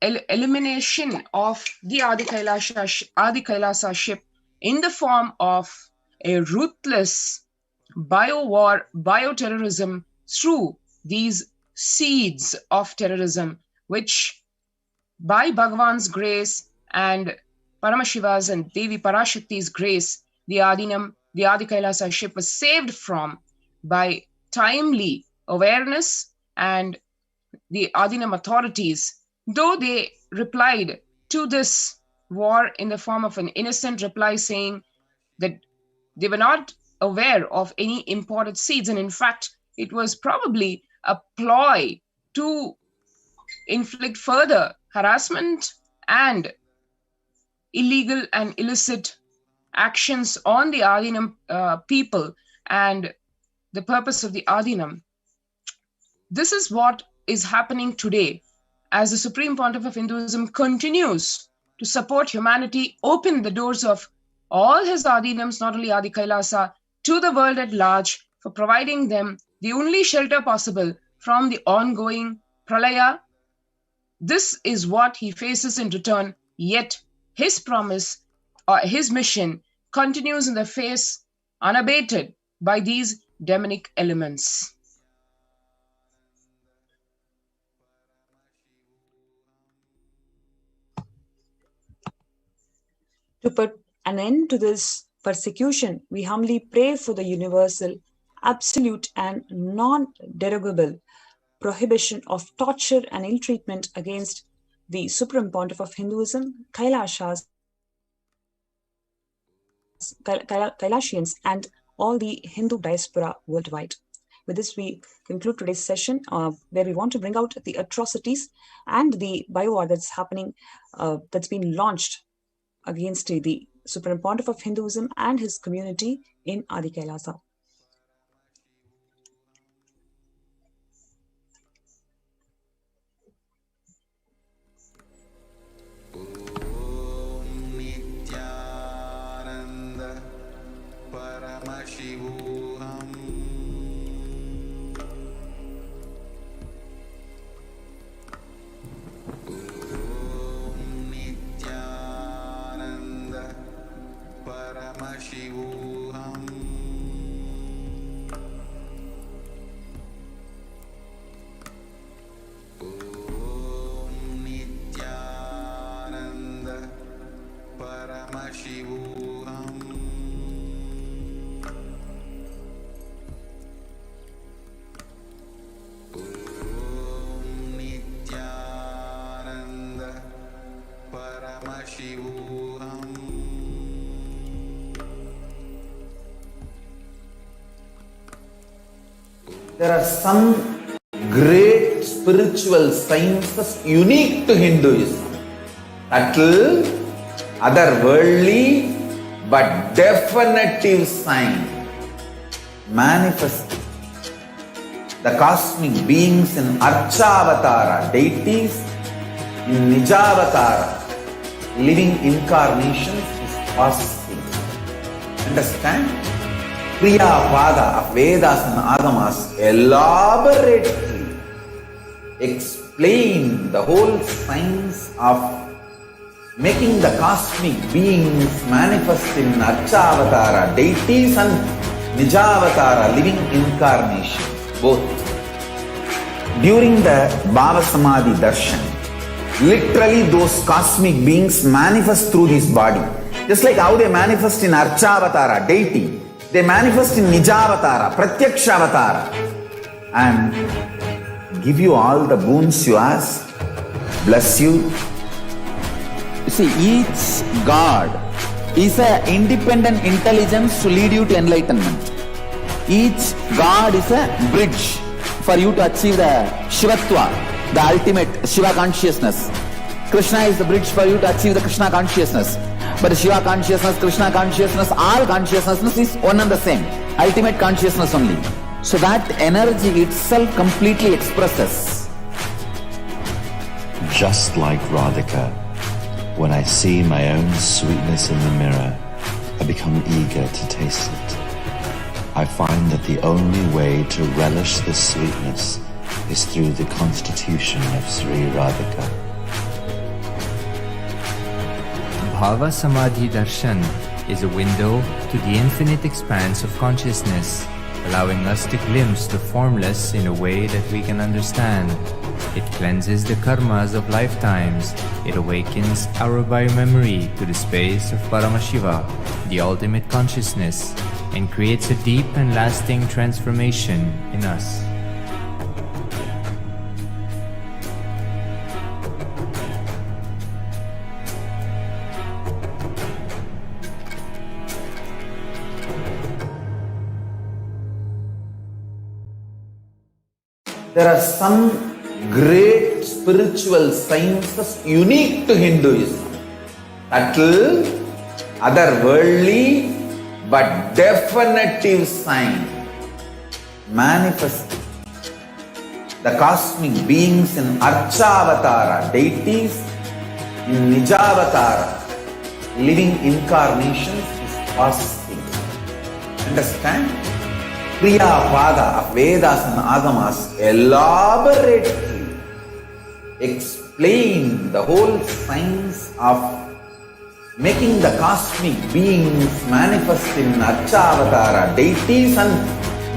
elimination of the Adi Kailasa ship in the form of a ruthless bio-war, bioterrorism through these seeds of terrorism, which by Bhagavan's grace and Paramashiva's and Devi Parashakti's grace, the Adi Kailasa ship was saved from by timely awareness, and the Adinam authorities, though they replied to this war in the form of an innocent reply saying that they were not aware of any imported seeds, and in fact, it was probably a ploy to inflict further harassment and illegal and illicit actions on the Adinam people and the purpose of the Adinam. This is what is happening today as the Supreme Pontiff of Hinduism continues to support humanity, open the doors of all his Adinams, not only Adi Kailasa, to the world at large, for providing them the only shelter possible from the ongoing pralaya. This is what he faces in return, yet his promise or his mission continues in the face unabated by these demonic elements.
To put an end to this persecution, we humbly pray for the universal, absolute and non-derogable prohibition of torture and ill-treatment against the Supreme Pontiff of Hinduism, Kailasians, and all the Hindu diaspora worldwide. With this, we conclude today's session where we want to bring out the atrocities and the bio-war that's happening, that's been launched against the Supreme Pontiff of Hinduism and his community in Adi Kailasa.
Nithyananda Paramashivoham Nithyananda Paramashivoham Nithyananda Paramashivoham Nithyananda Paramashivoham
There are some great spiritual sciences unique to Hinduism. Subtle, otherworldly, but definitive sign. Manifesting the cosmic beings in Archavatara, deities in Nijavatara, living incarnations is possible. Understand? Kriya Pada of Vedas and Agamas elaborately explain the whole science of making the cosmic beings manifest in Archavatara, deities and Nijavatara, living incarnation, both. During the Bhava Samadhi Darshan, literally those cosmic beings manifest through this body. Just like how they manifest in Archavatara, deity, they manifest in Nijavatara, Pratyakshavatara, and give you all the boons you ask, bless you. You see, each God is an independent intelligence to lead you to enlightenment. Each God is a bridge for you to achieve the Shivatva, the ultimate Shiva consciousness. Krishna is the bridge for you to achieve the Krishna consciousness. But Shiva consciousness, Krishna consciousness, all consciousness is one and the same. Ultimate consciousness only. So that energy itself completely expresses.
Just like Radhika, when I see my own sweetness in the mirror, I become eager to taste it. I find that the only way to relish this sweetness is through the constitution of Sri Radhika.
Bhava Samadhi Darshan is a window to the infinite expanse of consciousness, allowing us to glimpse the formless in a way that we can understand. It cleanses the karmas of lifetimes. It awakens our biomemory to the space of Paramashiva, the ultimate consciousness, and creates a deep and lasting transformation in us.
There are some great spiritual sciences unique to Hinduism. Subtle, otherworldly, but definitive sign manifesting. The cosmic beings in Archavatara, deities in Nijavatara, living incarnations is fasting. Understand? Priya Pada of Vedas and Agamas elaborately explain the whole science of making the cosmic beings manifest in Archavatara, deities and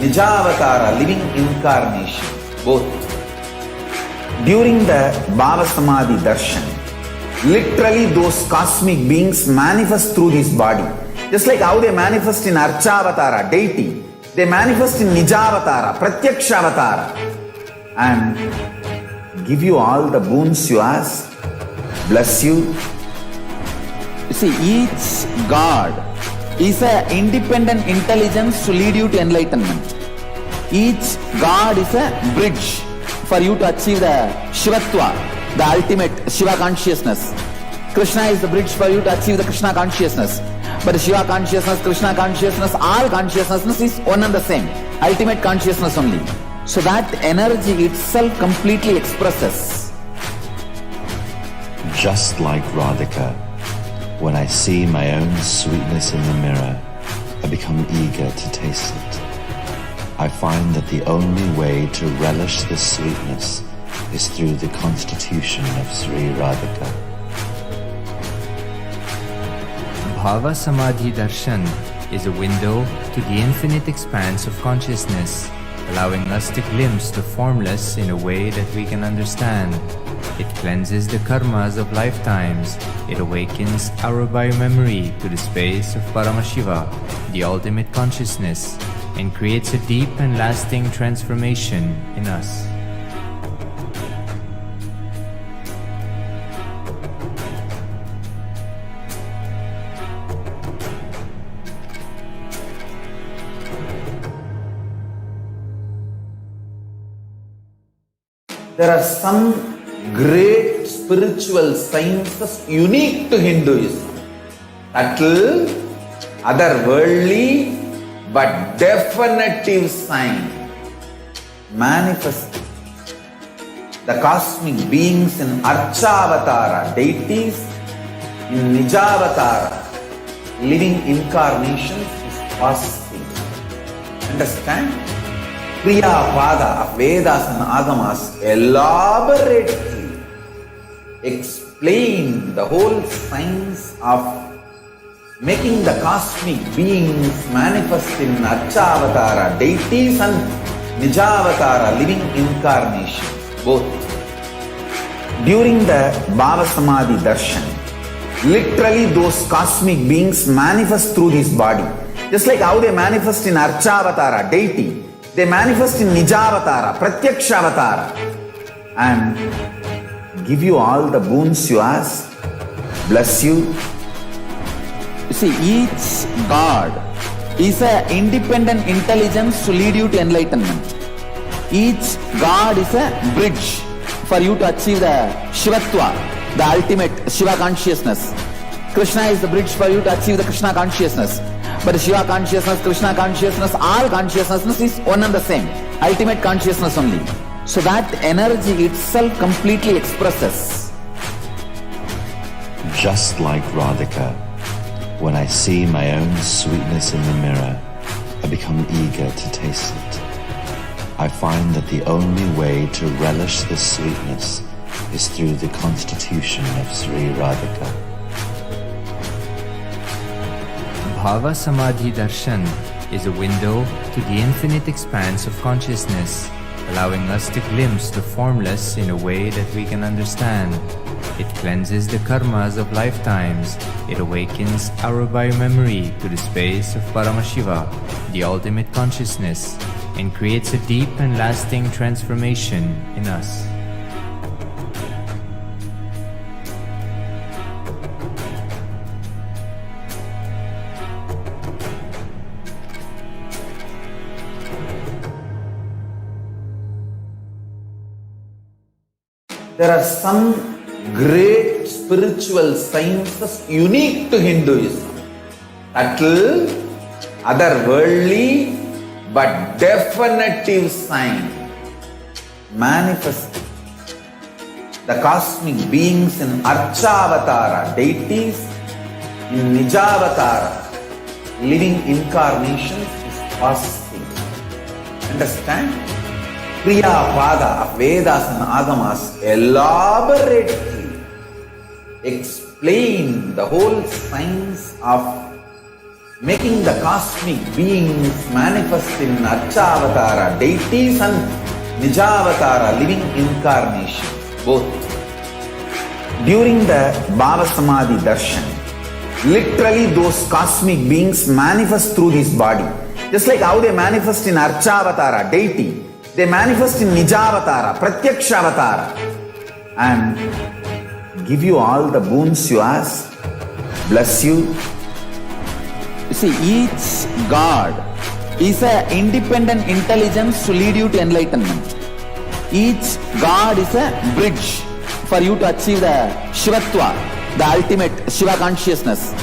Nijavatara, living incarnations, both. During the Bhava Samadhi Darshan, literally those cosmic beings manifest through this body. Just like how they manifest in Archavatara, deity, they manifest in Nijavatara, Pratyakshavatara, and give you all the boons you ask, bless you. You see, each God is an independent intelligence to lead you to enlightenment. Each God is a bridge for you to achieve the Shivatva, the ultimate Shiva consciousness. Krishna is the bridge for you to achieve the Krishna consciousness. But Shiva consciousness, Krishna consciousness, all consciousness is one and the same. Ultimate consciousness only. So that energy itself completely expresses.
Just like Radhika, when I see my own sweetness in the mirror, I become eager to taste it. I find that the only way to relish this sweetness is through the constitution of Sri Radhika.
Bhava Samadhi Darshan is a window to the infinite expanse of consciousness, allowing us to glimpse the formless in a way that we can understand. It cleanses the karmas of lifetimes. It awakens our biomemory to the space of Paramashiva, the ultimate consciousness, and creates a deep and lasting transformation in us.
There are some great spiritual sciences unique to Hinduism. Subtle, otherworldly, but definitive sign manifesting. The cosmic beings in Archavatara, deities in Nijavatara, living incarnations is fasting. Understand? Priya Pada of Vedas and Agamas elaborately explain the whole science of making the cosmic beings manifest in Archavatara deities and Nijavatara living incarnations, both. During the Bhava Samadhi Darshan, literally those cosmic beings manifest through this body. Just like how they manifest in Archavatara deity, they manifest in Nijavatara, Pratyakshavatara, and give you all the boons you ask, bless you. You see, each God is an independent intelligence to lead you to enlightenment. Each God is a bridge for you to achieve the Shivatva, the ultimate Shiva consciousness. Krishna is the bridge for you to achieve the Krishna consciousness. But Shiva consciousness, Krishna consciousness, all consciousness is one and the same. Ultimate consciousness only. So that energy itself completely expresses.
Just like Radhika, when I see my own sweetness in the mirror, I become eager to taste it. I find that the only way to relish this sweetness is through the constitution of Sri Radhika.
Bhava Samadhi Darshan is a window to the infinite expanse of consciousness, allowing us to glimpse the formless in a way that we can understand. It cleanses the karmas of lifetimes. It awakens our biomemory to the space of Paramashiva, the ultimate consciousness, and creates a deep and lasting transformation in us.
There are some great spiritual sciences unique to Hinduism. Subtle, otherworldly, but definitive sign. Manifest the cosmic beings in Archavatara deities, in Nijavatara living incarnations is possible. Understand? Kriya Pada of Vedas and Agamas elaborately explain the whole science of making the cosmic beings manifest in Archavatara deities and Nijavatara living incarnations, both. During the Bhava Samadhi Darshan, literally those cosmic beings manifest through this body. Just like how they manifest in Archavatara deity, they manifest in Nijavatara, Pratyakshavatara, and give you all the boons you ask, bless you. You see, each God is an independent intelligence to lead you to enlightenment. Each God is a bridge for you to achieve the Shivatva, the ultimate Shiva consciousness.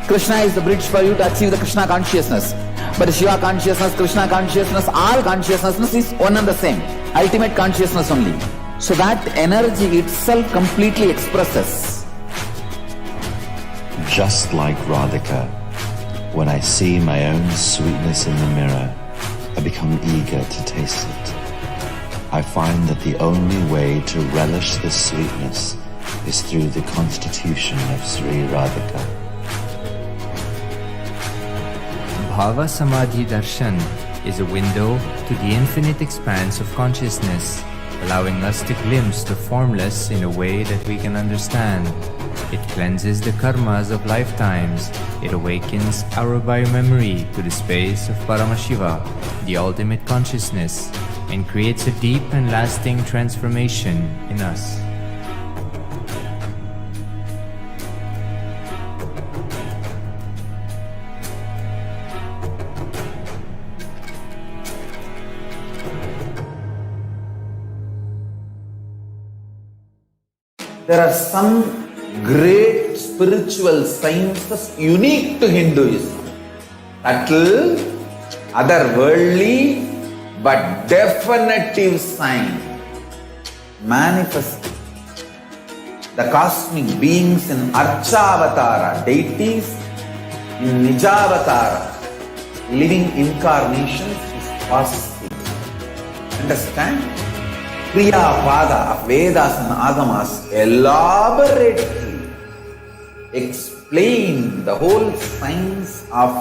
Krishna is the bridge for you to achieve the Krishna consciousness. But Shiva consciousness, Krishna consciousness, all consciousness is one and the same. Ultimate consciousness only. So that energy itself completely expresses.
Just like Radhika, when I see my own sweetness in the mirror, I become eager to taste it. I find that the only way to relish this sweetness is through the constitution of Sri Radhika.
Bhava Samadhi Darshan is a window to the infinite expanse of consciousness, allowing us to glimpse the formless in a way that we can understand. It cleanses the karmas of lifetimes. It awakens our biomemory to the space of Paramashiva, the ultimate consciousness, and creates a deep and lasting transformation in us.
There are some great spiritual sciences unique to Hinduism. Subtle, otherworldly, but definitive sign. Manifest the cosmic beings in Archavatara deities, in Nijavatara living incarnations is possible. Understand? Kriya Pada of Vedas and Agamas elaborately explain explain the whole science of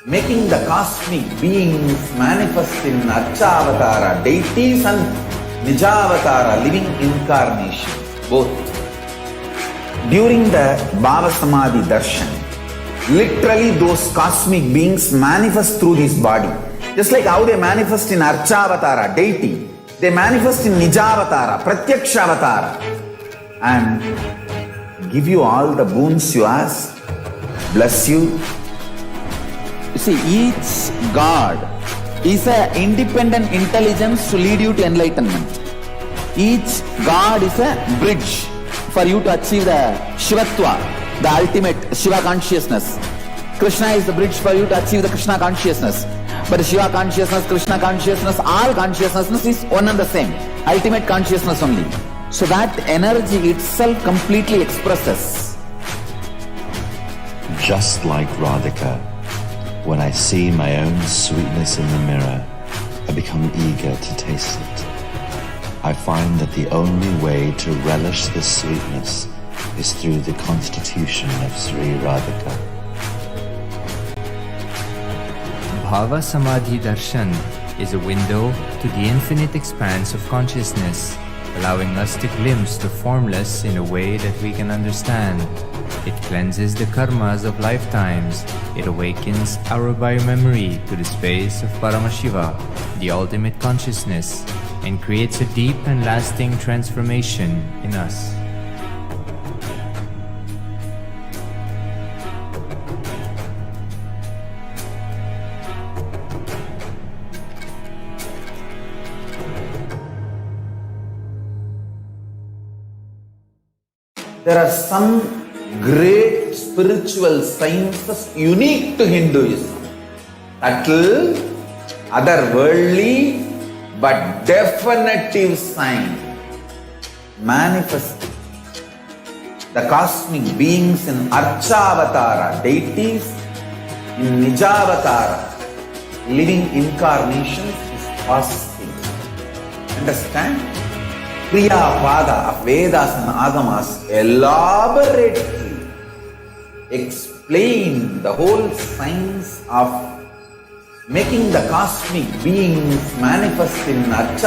making the cosmic beings manifest in Archavatara deities and Nijavatara living incarnations, both. During the Bhava Samadhi Darshan, literally those cosmic beings manifest through this body. Just like how they manifest in Archavatara deity, they manifest in Nijavatara, Pratyakshavatara, and give you all the boons you ask, bless you. You see, each God is an independent intelligence to lead you to enlightenment. Each God is a bridge for you to achieve the Shivatva, the ultimate Shiva consciousness. Krishna is the bridge for you to achieve the Krishna consciousness. But Shiva consciousness, Krishna consciousness, all consciousness is one and the same. Ultimate consciousness only. So that energy itself completely expresses.
Just like Radhika, when I see my own sweetness in the mirror, I become eager to taste it. I find that the only way to relish this sweetness is through the constitution of Sri Radhika.
Bhava Samadhi Darshan is a window to the infinite expanse of consciousness, allowing us to glimpse the formless in a way that we can understand. It cleanses the karmas of lifetimes. It awakens our biomemory to the space of Paramashiva, the ultimate consciousness, and creates a deep and lasting transformation in us.
There are some great spiritual sciences unique to Hinduism. Subtle, otherworldly, but definitive sign. Manifesting the cosmic beings in Archavatara deities, in Nijavatara living incarnations is possible. Understand? Kriya Pada of Vedas and Agamas elaborately explain the whole science of making the cosmic beings manifest in Archa